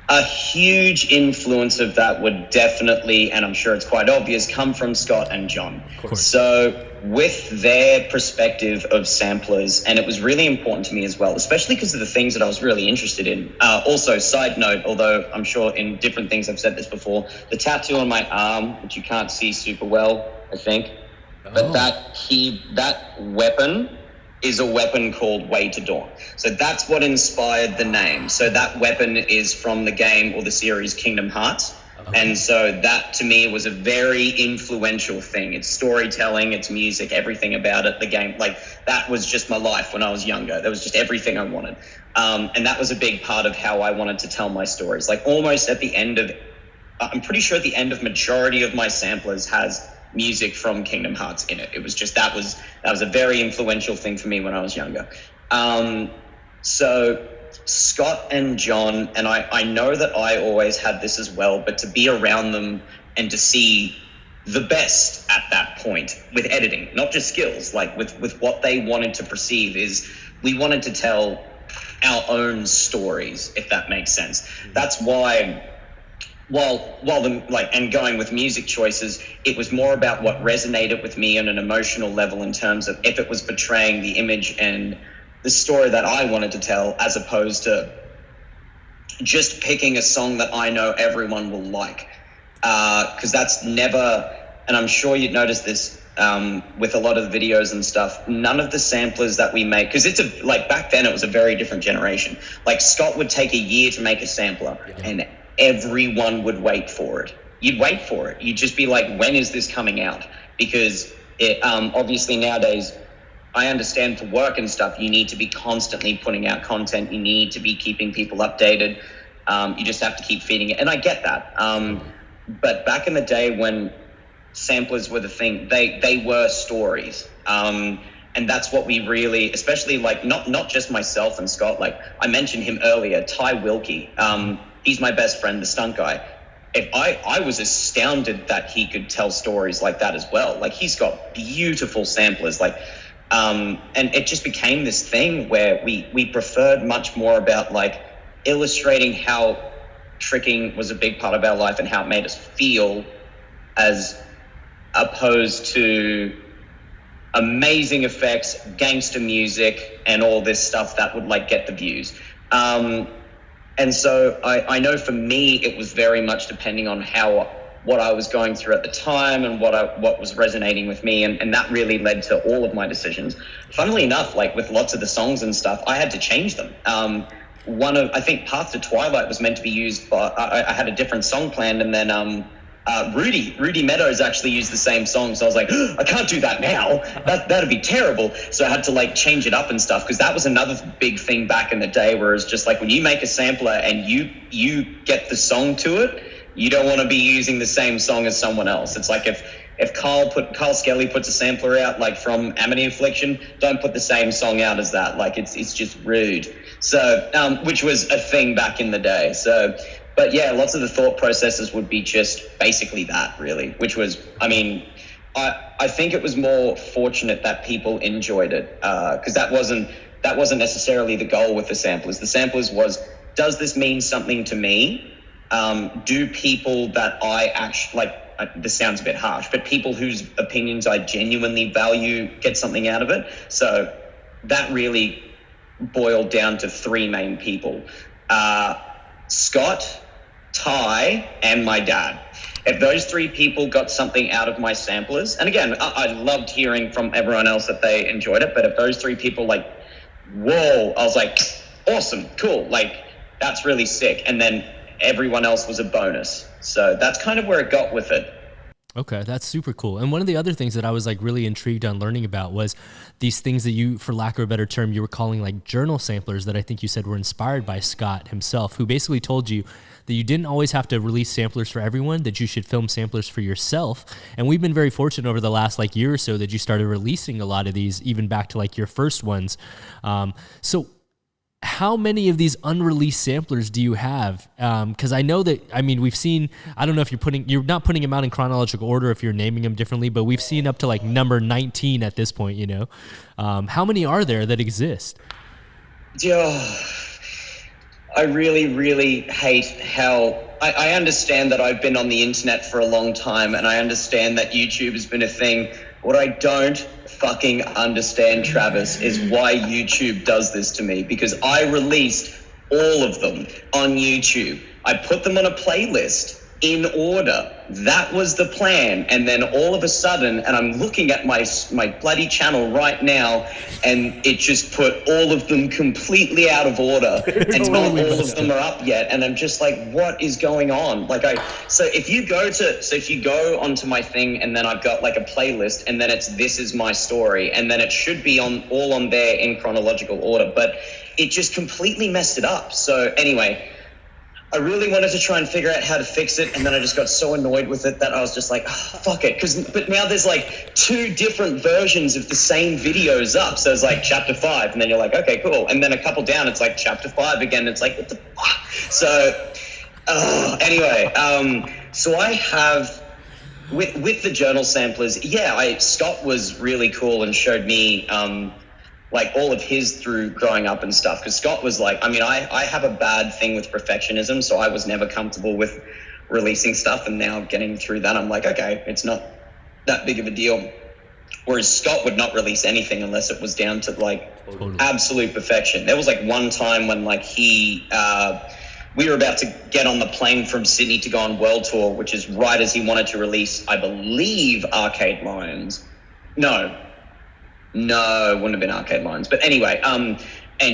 A huge influence of that would definitely, and I'm sure it's quite obvious, come from Scott and John. So with their perspective of samplers, and it was really important to me as well, especially because of the things that I was really interested in. Also, side note, although I'm sure in different things I've said this before, the tattoo on my arm, which you can't see super well, I think, but that weapon is a weapon called Way to Dawn. So that's what inspired the name. So that weapon is from the game or the series Kingdom Hearts. Okay. And so that to me was a very influential thing. It's storytelling, it's music, everything about it, the game. Like, that was just my life when I was younger. That was just everything I wanted. And that was a big part of how I wanted to tell my stories. Like, almost at the end of, I'm pretty sure at the end of majority of my samplers has music from Kingdom Hearts in it. It was just, that was a very influential thing for me when I was younger. So Scott and John, and I know that I always had this as well, but to be around them and to see the best at that point with editing, not just skills, like with what they wanted to perceive, is we wanted to tell our own stories, if that makes sense. That's why and going with music choices, it was more about what resonated with me on an emotional level in terms of if it was portraying the image and the story that I wanted to tell, as opposed to just picking a song that I know everyone will like. Because that's never, and I'm sure you'd notice this with a lot of the videos and stuff, none of the samplers that we make, because back then it was a very different generation. Like, Scott would take a year to make a sampler, and everyone would wait for it. You'd wait for it. You'd just be like, when is this coming out? Because it, obviously nowadays, I understand for work and stuff, you need to be constantly putting out content. You need to be keeping people updated. You just have to keep feeding it. And I get that. But back in the day when samplers were the thing, they were stories. And that's what we really, especially like not just myself and Scott, like I mentioned him earlier, Ty Wilkie. He's my best friend, the stunt guy. If I was astounded that he could tell stories like that as well. Like, he's got beautiful samplers, like, and it just became this thing where we preferred much more about like illustrating how tricking was a big part of our life and how it made us feel, as opposed to amazing effects, gangster music, and all this stuff that would like get the views. And so I know for me, it was very much depending on what I was going through at the time and what was resonating with me. And that really led to all of my decisions. Funnily enough, like with lots of the songs and stuff, I had to change them. I think Path to Twilight was meant to be used, but I had a different song planned. And then Rudy Meadows actually used the same song. So I was like, I can't do that now. That'd be terrible. So I had to like change it up and stuff, because that was another big thing back in the day, where it's just like when you make a sampler and you get the song to it, you don't want to be using the same song as someone else. It's like if if Carl Skelly puts a sampler out like from Amity Affliction, don't put the same song out as that. Like it's just rude. So which was a thing back in the day. So but yeah, lots of the thought processes would be just basically that, really, which was, I mean, I think it was more fortunate that people enjoyed it, because that wasn't necessarily the goal with the samplers. The samplers was, does this mean something to me? Do people that I actually, like, this sounds a bit harsh, but people whose opinions I genuinely value get something out of it? So that really boiled down to three main people. Scott, Ty, and my dad. If those three people got something out of my samplers, and again, I loved hearing from everyone else that they enjoyed it, but if those three people like, whoa, I was like, awesome, cool, like, that's really sick. And then everyone else was a bonus. So that's kind of where it got with it. Okay, that's super cool. And one of the other things that I was like really intrigued on learning about was these things that you, for lack of a better term, you were calling like journal samplers that I think you said were inspired by Scott himself, who basically told you that you didn't always have to release samplers for everyone, that you should film samplers for yourself. And we've been very fortunate over the last like year or so that you started releasing a lot of these, even back to like your first ones. So how many of these unreleased samplers do you have? Because I know that, I mean, we've seen, I don't know if you're not putting them out in chronological order if you're naming them differently, but we've seen up to like number 19 at this point, you know? How many are there that exist? Yeah, I really, really hate how, I understand that I've been on the internet for a long time, and I understand that YouTube has been a thing. What I don't fucking understand, Travis, is why YouTube does this to me, because I released all of them on YouTube. I put them on a playlist in order. That was the plan. And then all of a sudden, and I'm looking at my bloody channel right now, and it just put all of them completely out of order, and not all of them are up yet. And I'm just like, what is going on? Like so if you go onto my thing, and then I've got like a playlist, and then it's This Is My Story, and then it should be all on there in chronological order, but it just completely messed it up. So anyway, I really wanted to try and figure out how to fix it, and then I just got so annoyed with it that I was just like, oh, fuck it. But now there's like 2 different versions of the same videos up. So it's like chapter 5, and then you're like, okay, cool. And then a couple down, it's like chapter 5 again. It's like, what the fuck? So anyway, so I have, with the journal samplers, Scott was really cool and showed me like all of his through growing up and stuff, because Scott was like, I mean, I have a bad thing with perfectionism, so I was never comfortable with releasing stuff, and now getting through that, I'm like, okay, it's not that big of a deal. Whereas Scott would not release anything unless it was down to like absolute perfection. There was like one time when like we were about to get on the plane from Sydney to go on world tour, which is right as he wanted to release, I believe, Arcade Lions. No, it wouldn't have been Arcade Lions. But anyway, and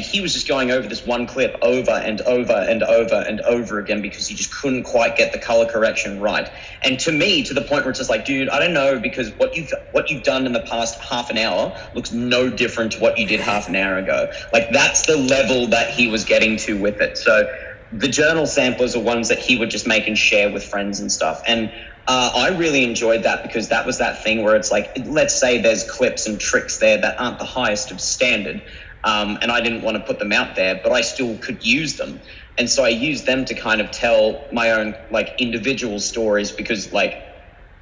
he was just going over this one clip over and over and over and over again, because he just couldn't quite get the color correction right. And to me, to the point where it's just like, dude, I don't know, because what you've done in the past half an hour looks no different to what you did half an hour ago. Like, that's the level that he was getting to with it. So the journal samplers are ones that he would just make and share with friends and stuff. And I really enjoyed that, because that was that thing where it's like, let's say there's clips and tricks there that aren't the highest of standard, and I didn't want to put them out there, but I still could use them. And so I used them to kind of tell my own like individual stories, because like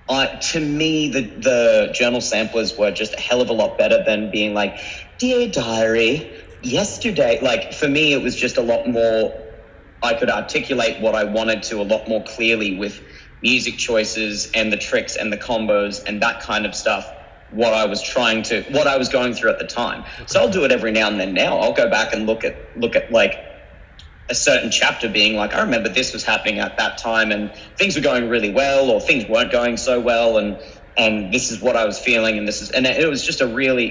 to me the journal samplers were just a hell of a lot better than being like, dear diary, yesterday. Like, for me, it was just a lot more, I could articulate what I wanted to a lot more clearly with music choices and the tricks and the combos and that kind of stuff, what I was going through at the time. So I'll do it every now and then now. I'll go back and look at like a certain chapter being like, I remember this was happening at that time, and things were going really well, or things weren't going so well, and this is what I was feeling, and it was just a really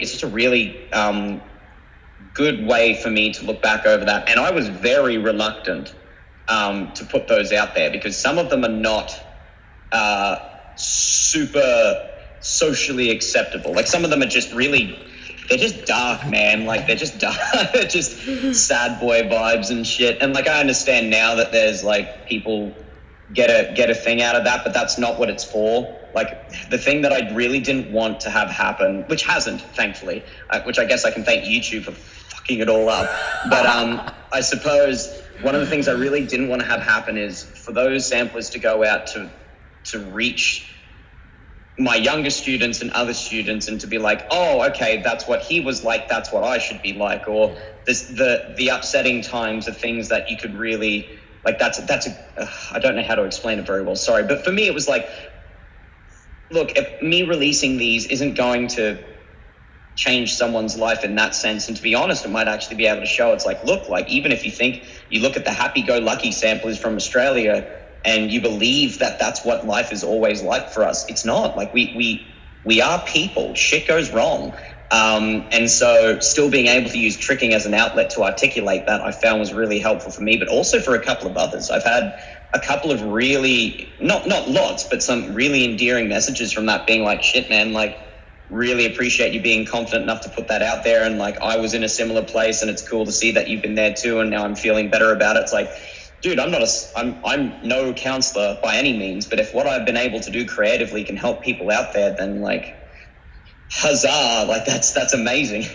good way for me to look back over that. And I was very reluctant to put those out there, because some of them are not super socially acceptable. Like, some of them are just they're just dark, man. Like, they're just dark. They're just sad boy vibes and shit. And like, I understand now that there's like people get a thing out of that, but that's not what it's for. Like, the thing that I really didn't want to have happen, which hasn't, thankfully, which I guess I can thank YouTube for fucking it all up. But I suppose one of the things I really didn't want to have happen is for those samplers to go out to reach my younger students and other students and to be like, oh, okay, that's what he was like, that's what I should be like. Or the upsetting times are things that you could really, like, I don't know how to explain it very well, sorry. But for me, it was like, look, if me releasing these isn't going to change someone's life in that sense. And to be honest, it might actually be able to show it's like, look, like, even if you look at the happy-go-lucky samplers from Australia and you believe that that's what life is always like for us, it's not. Like, we are people. Shit goes wrong. And so still being able to use tricking as an outlet to articulate that, I found was really helpful for me, but also for a couple of others. I've had a couple of really, not lots, but some really endearing messages from that, being like, shit, man, like, really appreciate you being confident enough to put that out there. And like, I was in a similar place and it's cool to see that you've been there too. And now I'm feeling better about it. It's like, dude, I'm no counselor by any means, but if what I've been able to do creatively can help people out there, then like, huzzah, like that's amazing.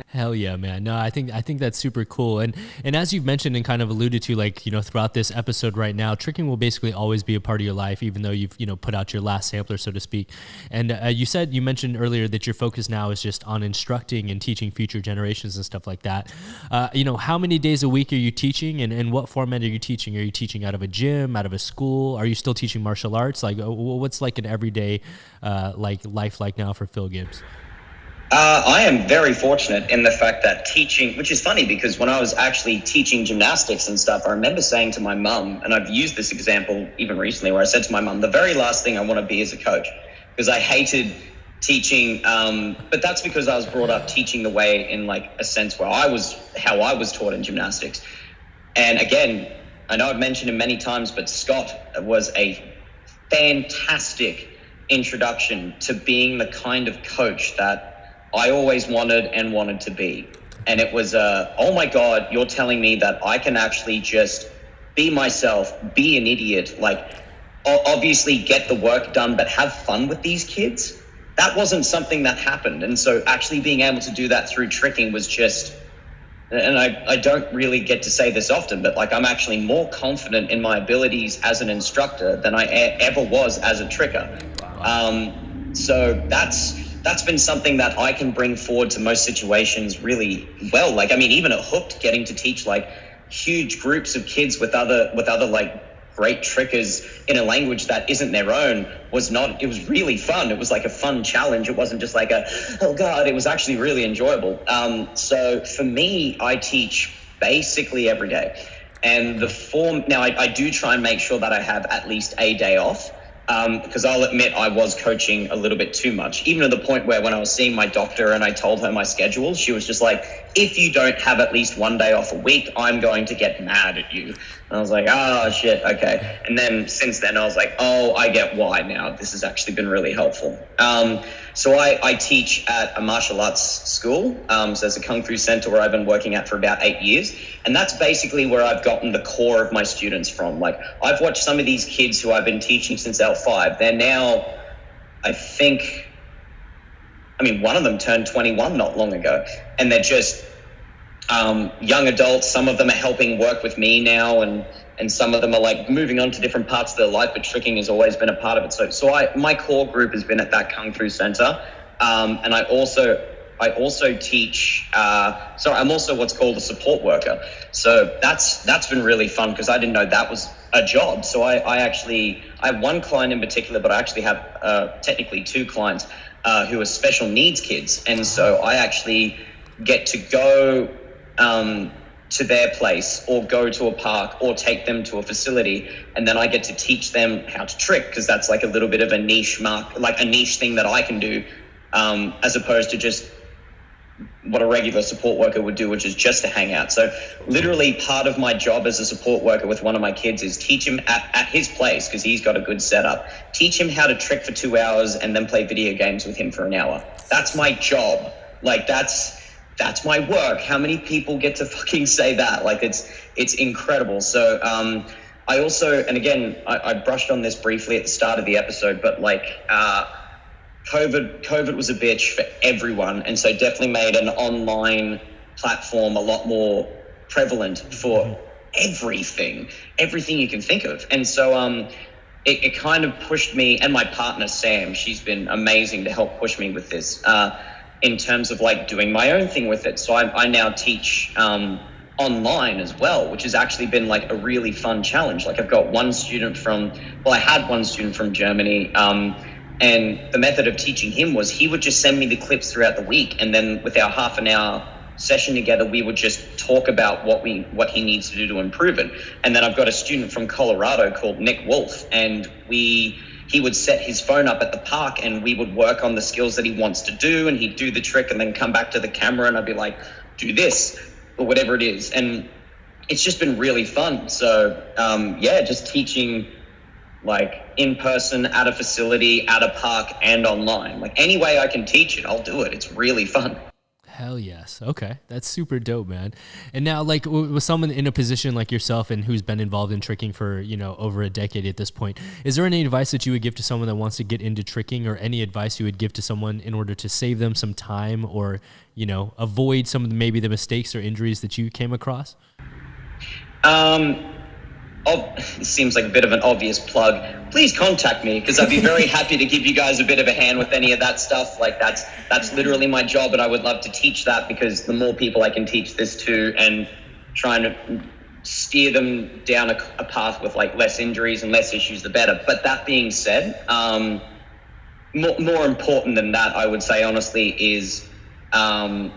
Hell yeah, man. No, I think that's super cool. And as you've mentioned and kind of alluded to, like, you know, throughout this episode right now, tricking will basically always be a part of your life, even though you've, you know, put out your last sampler, so to speak. And you mentioned earlier that your focus now is just on instructing and teaching future generations and stuff like that. You know, how many days a week are you teaching, and what format are you teaching? Are you teaching out of a gym, out of a school? Are you still teaching martial arts? Like, what's like an everyday life like now for Phill Gibbs? I am very fortunate in the fact that teaching, which is funny because when I was actually teaching gymnastics and stuff, I remember saying to my mum, and I've used this example even recently, where I said to my mum, the very last thing I want to be is a coach, because I hated teaching, but that's because I was brought up teaching the way in like a sense where how I was taught in gymnastics. And again, I know I've mentioned it many times, but Scott was a fantastic introduction to being the kind of coach that I always wanted to be. And it was, oh my God, you're telling me that I can actually just be myself, be an idiot, like obviously get the work done, but have fun with these kids. That wasn't something that happened. And so actually being able to do that through tricking was just, and I don't really get to say this often, but like, I'm actually more confident in my abilities as an instructor than I ever was as a tricker. So that's been something that I can bring forward to most situations really well. Like, I mean, even at Hooked, getting to teach like huge groups of kids with other like great trickers in a language that isn't their own it was really fun. It was like a fun challenge. It wasn't just like oh God, it was actually really enjoyable. So for me, I teach basically every day. And the form, now I do try and make sure that I have at least a day off. Because I'll admit I was coaching a little bit too much, even to the point where when I was seeing my doctor and I told her my schedule, she was just like, if you don't have at least one day off a week, I'm going to get mad at you. And I was like, oh shit, okay. And then since then I was like, oh, I get why now. This has actually been really helpful. So I teach at a martial arts school. So there's a Kung Fu center where I've been working at for about 8 years. And that's basically where I've gotten the core of my students from. Like, I've watched some of these kids who I've been teaching since L5. They're now, I think, one of them turned 21 not long ago. And they're just young adults. Some of them are helping work with me now, and some of them are like moving on to different parts of their life, but tricking has always been a part of it. So my core group has been at that Kung Fu center. And I also teach, I'm also what's called a support worker. So that's been really fun because I didn't know that was a job. So I have one client in particular, but I actually have technically two clients who are special needs kids. And so I actually get to go to their place or go to a park or take them to a facility, and then I get to teach them how to trick, because that's like a little bit of a niche thing that I can do, as opposed to just what a regular support worker would do, which is just to hang out. So literally part of my job as a support worker with one of my kids is teach him at his place, because he's got a good setup, teach him how to trick for 2 hours and then play video games with him for an hour. That's my job. Like, that's my work. How many people get to fucking say that? Like, it's incredible. So I also, and again, I brushed on this briefly at the start of the episode, but like COVID was a bitch for everyone, and so definitely made an online platform a lot more prevalent for everything you can think of. And so it kind of pushed me, and my partner Sam, she's been amazing to help push me with this in terms of like doing my own thing with it. So I now teach online as well, which has actually been like a really fun challenge. Like I've got I had one student from Germany, and the method of teaching him was he would just send me the clips throughout the week, and then with our half an hour session together, we would just talk about what he needs to do to improve it. And then I've got a student from Colorado called Nick Wolf, and he would set his phone up at the park, and we would work on the skills that he wants to do, and he'd do the trick and then come back to the camera, and I'd be like, do this or whatever it is. And it's just been really fun. So just teaching like in person, at a facility, at a park, and online. Like any way I can teach it, I'll do it. It's really fun. Hell yes. Okay. That's super dope, man. And now, like, with someone in a position like yourself and who's been involved in tricking for, over a decade at this point, is there any advice that you would give to someone that wants to get into tricking, or any advice you would give to someone in order to save them some time, or, avoid some of maybe the mistakes or injuries that you came across? It seems like a bit of an obvious plug. Please contact me, because I'd be very happy to give you guys a bit of a hand with any of that stuff. Like that's literally my job, and I would love to teach that, because the more people I can teach this to and trying to steer them down a path with like less injuries and less issues, the better. But that being said, more important than that, I would say honestly, is for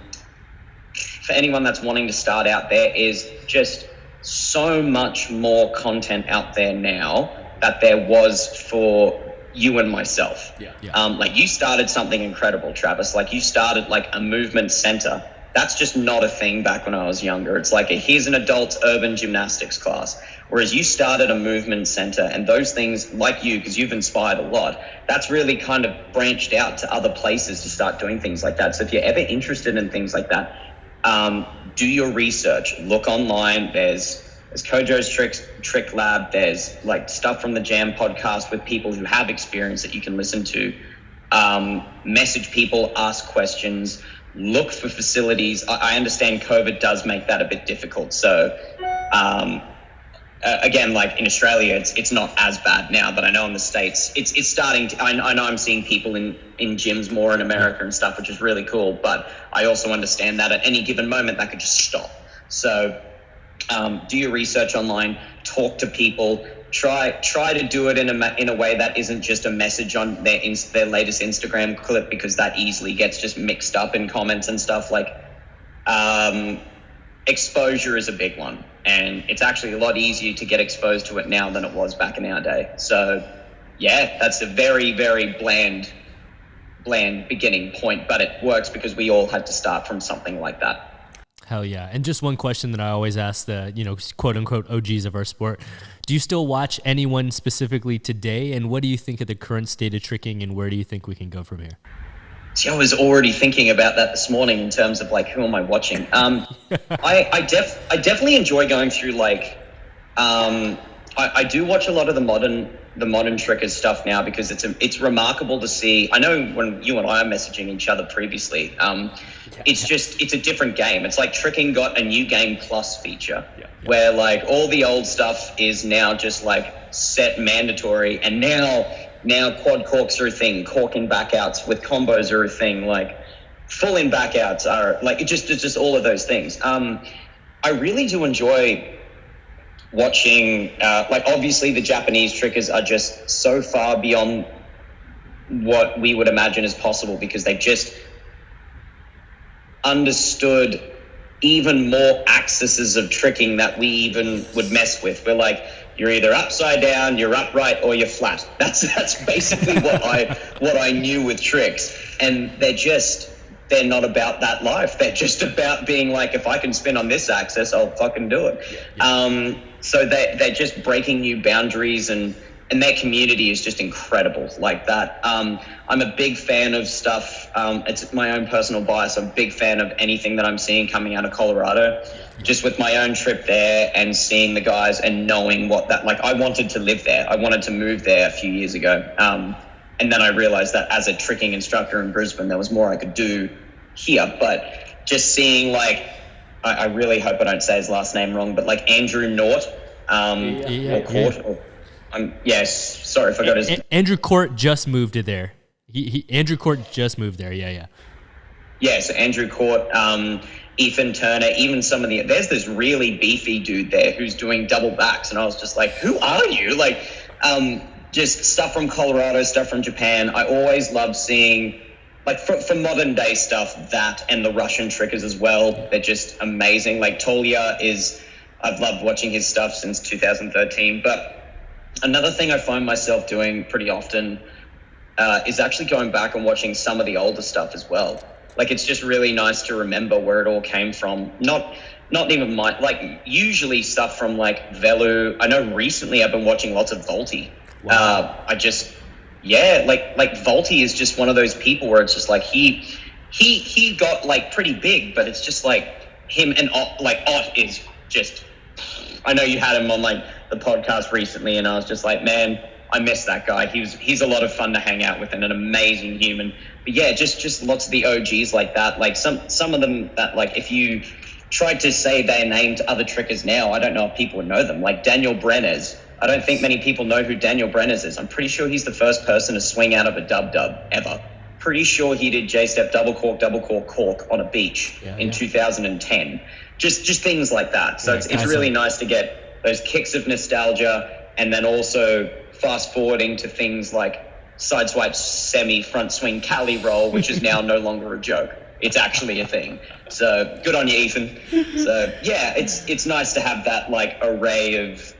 anyone that's wanting to start out there, is just so much more content out there now that there was for you and myself. Like you started something incredible, Travis. Like you started like a movement center. That's just not a thing back when I was younger. It's like here's an adult urban gymnastics class. Whereas you started a movement center, and those things, like you, because you've inspired a lot, that's really kind of branched out to other places to start doing things like that. So if you're ever interested in things like that, do your research, look online. There's Kojo's Trick Lab. There's like stuff from the Jam podcast with people who have experience that you can listen to. Message people, ask questions, look for facilities. I understand COVID does make that a bit difficult. So again, like in Australia, it's not as bad now, but I know in the States, it's starting to, I know I'm seeing people in gyms more in America and stuff, which is really cool. But I also understand that at any given moment, that could just stop. So do your research online, talk to people, try to do it in a way that isn't just a message on their latest Instagram clip, because that easily gets just mixed up in comments and stuff. Like exposure is a big one, and it's actually a lot easier to get exposed to it now than it was back in our day. So yeah, that's a very, very bland beginning point, but it works because we all had to start from something like that. Hell yeah. And just one question that I always ask the, quote unquote OGs of our sport. Do you still watch anyone specifically today? And what do you think of the current state of tricking, and where do you think we can go from here? See, I was already thinking about that this morning in terms of like, who am I watching? I definitely enjoy going through like, I do watch a lot of the modern trickers stuff now, because it's remarkable to see. I know when you and I are messaging each other previously, it's a different game. It's like tricking got a new game plus feature where like all the old stuff is now just like set mandatory, and now quad corks are a thing, cork in backouts with combos are a thing, like full in backouts are like, it's just all of those things. I really do enjoy watching, like obviously the Japanese trickers are just so far beyond what we would imagine is possible, because they've just understood even more axes of tricking that we even would mess with. We're like, you're either upside down, you're upright, or you're flat. That's basically what I knew with tricks. And they're not about that life. They're just about being like, if I can spin on this axis, I'll fucking do it. So they're just breaking new boundaries and and their community is just incredible like that. I'm a big fan of stuff. It's my own personal bias. I'm a big fan of anything that I'm seeing coming out of Colorado. Just with my own trip there and seeing the guys and knowing what that, like, I wanted to live there. I wanted to move there a few years ago. And then I realized that as a tricking instructor in Brisbane, there was more I could do here. But just seeing, like, I really hope I don't say his last name wrong, but like Andrew Nort, or Court, or yes, sorry if I got his. Andrew Court just moved to there. Andrew Court just moved there. Yeah, so Andrew Court, Ethan Turner, even some of there's this really beefy dude there who's doing double backs, and I was just like, who are you? Like, just stuff from Colorado, stuff from Japan. I always love seeing, like, for modern day stuff, that and the Russian trickers as well. They're just amazing. Like Tolya I've loved watching his stuff since 2013. But another thing I find myself doing pretty often is actually going back and watching some of the older stuff as well. Like, it's just really nice to remember where it all came from. Not even usually stuff from like Velu. I know recently I've been watching lots of Volti. Wow. Like Volti is just one of those people where it's just like he got like pretty big, but it's just like him and Ott is just, I know you had him on like the podcast recently, and I was just like, man, I miss that guy. He's a lot of fun to hang out with and an amazing human. But yeah, just lots of the OGs like that. Like some of them that, like, if you tried to say their name to other trickers now, I don't know if people would know them. Like Daniel Brenes. I don't think many people know who Daniel Brenes is. I'm pretty sure he's the first person to swing out of a dub ever. Pretty sure he did J-step double cork on a beach in 2010. Just things like that. So it's really nice to get those kicks of nostalgia, and then also fast forwarding to things like sideswipe semi front swing Cali roll, which is now no longer a joke. It's actually a thing. So good on you, Ethan. So yeah, it's nice to have that like array of,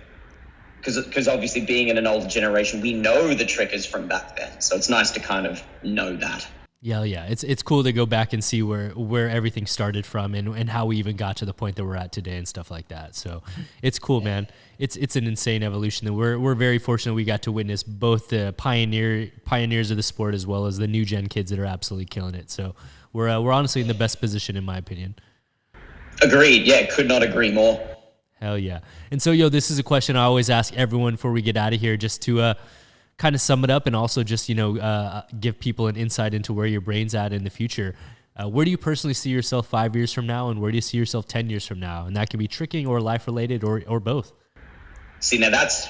because obviously being in an older generation, we know the trickers from back then. So it's nice to kind of know that. Yeah. It's cool to go back and see where everything started from and how we even got to the point that we're at today and stuff like that. So it's cool, man. It's an insane evolution, and we're very fortunate we got to witness both the pioneers of the sport as well as the new gen kids that are absolutely killing it. So we're honestly in the best position, in my opinion. Agreed. Yeah, could not agree more. Hell yeah. And so, this is a question I always ask everyone before we get out of here, just to kind of sum it up and also just, give people an insight into where your brain's at in the future. Where do you personally see yourself 5 years from now, and where do you see yourself 10 years from now? And that can be tricking or life-related or both. See, now that's,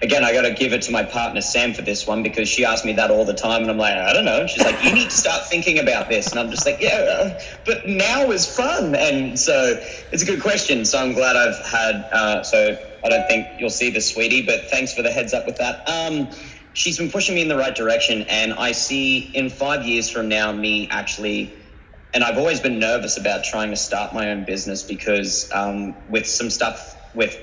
again, I got to give it to my partner, Sam, for this one, because she asks me that all the time, and I'm like, I don't know. And she's like, you need to start thinking about this. And I'm just like, yeah, but now is fun. And so it's a good question. So I'm glad I've had, so I don't think you'll see this, sweetie, but thanks for the heads up with that. She's been pushing me in the right direction, and I see in 5 years from now me actually, and I've always been nervous about trying to start my own business because with some stuff with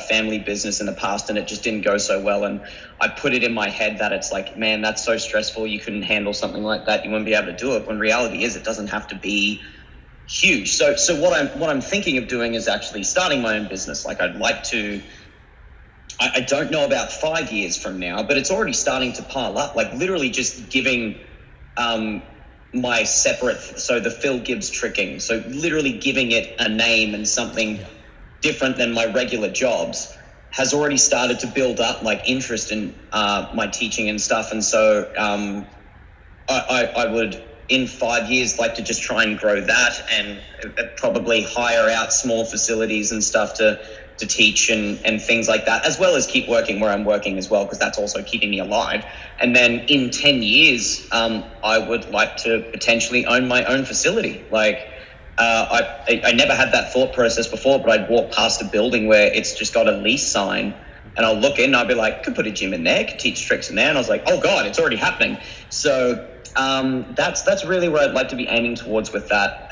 family business in the past, and it just didn't go so well, and I put it in my head that it's like, man, that's so stressful, you couldn't handle something like that, you wouldn't be able to do it, when reality is it doesn't have to be huge. So what I'm thinking of doing is actually starting my own business. Like, I'd like to, I don't know about 5 years from now, but it's already starting to pile up, like literally just giving my separate, so the Phill Gibbs tricking, so literally giving it a name and something different than my regular jobs has already started to build up like interest in my teaching and stuff. And so I would in 5 years like to just try and grow that, and probably hire out small facilities and stuff to teach and things like that, as well as keep working where I'm working as well, because that's also keeping me alive. And then in 10 years, I would like to potentially own my own facility. Like, I never had that thought process before, but I'd walk past a building where it's just got a lease sign, and I'll look in and I'll be like, could put a gym in there, could teach tricks in there. And I was like, oh God, it's already happening. So that's really where I'd like to be aiming towards with that.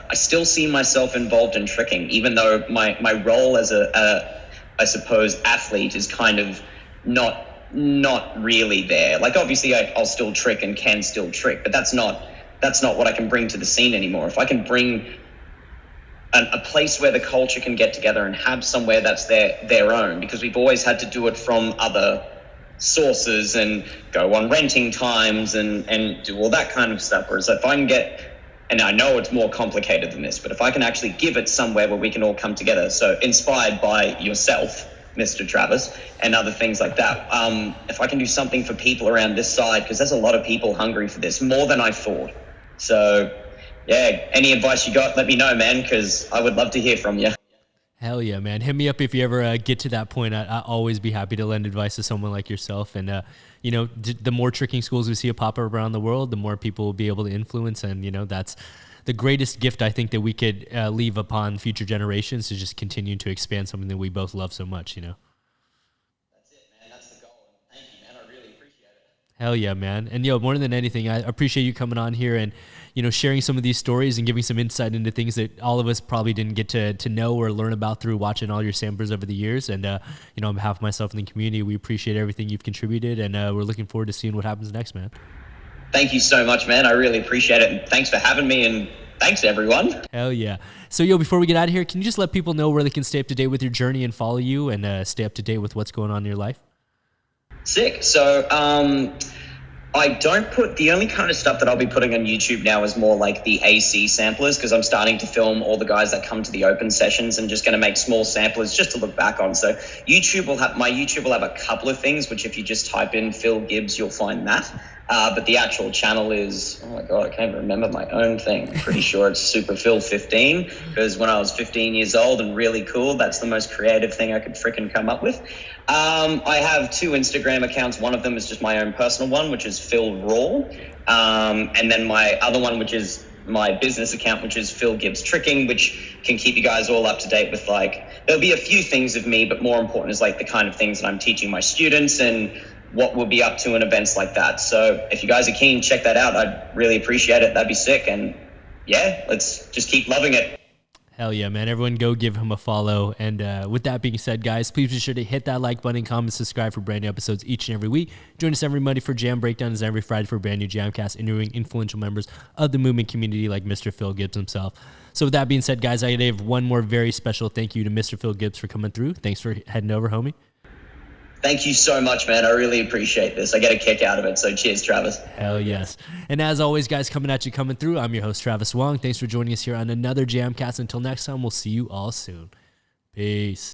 I still see myself involved in tricking, even though my role as I suppose, athlete is kind of not really there. Like, obviously I'll still trick and can still trick, but that's not what I can bring to the scene anymore. If I can bring a place where the culture can get together and have somewhere that's their own, because we've always had to do it from other sources and go on renting times and do all that kind of stuff. Whereas if I can get, and I know it's more complicated than this, but if I can actually give it somewhere where we can all come together, so inspired by yourself, Mr. Travis, and other things like that, if I can do something for people around this side, because there's a lot of people hungry for this, more than I thought. So yeah, any advice you got, let me know, man, because I would love to hear from you. Hell yeah, man. Hit me up if you ever get to that point. I'll always be happy to lend advice to someone like yourself. And, you know, the more tricking schools we see pop up around the world, the more people will be able to influence. And, you know, that's the greatest gift I think that we could leave upon future generations, to just continue to expand something that we both love so much, you know? That's it, man. That's the goal. Thank you, man. I really appreciate it. Hell yeah, man. And yo, more than anything, I appreciate you coming on here and, you know, sharing some of these stories and giving some insight into things that all of us probably didn't get to know or learn about through watching all your samples over the years. And, you know, on behalf of myself and the community, we appreciate everything you've contributed, and we're looking forward to seeing what happens next, man. Thank you so much, man. I really appreciate it. And thanks for having me, and thanks, everyone. Hell yeah. So, yo, before we get out of here, can you just let people know where they can stay up to date with your journey and follow you, and stay up to date with what's going on in your life? Sick. So, I don't put, the only kind of stuff that I'll be putting on YouTube now is more like the AC samplers, because I'm starting to film all the guys that come to the open sessions and just going to make small samplers just to look back on. So my YouTube will have a couple of things, which if you just type in Phill Gibbs, you'll find that. But the actual channel is, oh my God, I can't even remember my own thing. I'm pretty sure it's Super Phill 15, because when I was 15 years old and really cool, that's the most creative thing I could freaking come up with. I have 2 Instagram accounts. One of them is just my own personal one, which is Phill RAWR. And then my other one, which is my business account, which is Phill Gibbs Tricking, which can keep you guys all up to date with, like, there'll be a few things of me, but more important is like the kind of things that I'm teaching my students and what we'll be up to in events like that. So if you guys are keen, check that out. I'd really appreciate it. That'd be sick. And yeah, let's just keep loving it. Hell yeah, man. Everyone go give him a follow. And with that being said, guys, please be sure to hit that like button, comment, subscribe for brand new episodes each and every week. Join us every Monday for Jam Breakdowns, every Friday for brand new JAMCast, interviewing influential members of the movement community like Mr. Phill Gibbs himself. So with that being said, guys, I have one more very special thank you to Mr. Phill Gibbs for coming through. Thanks for heading over, homie. Thank you so much, man. I really appreciate this. I get a kick out of it. So cheers, Travis. Hell yes. And as always, guys, coming through, I'm your host, Travis Wong. Thanks for joining us here on another JAMCast. Until next time, we'll see you all soon. Peace.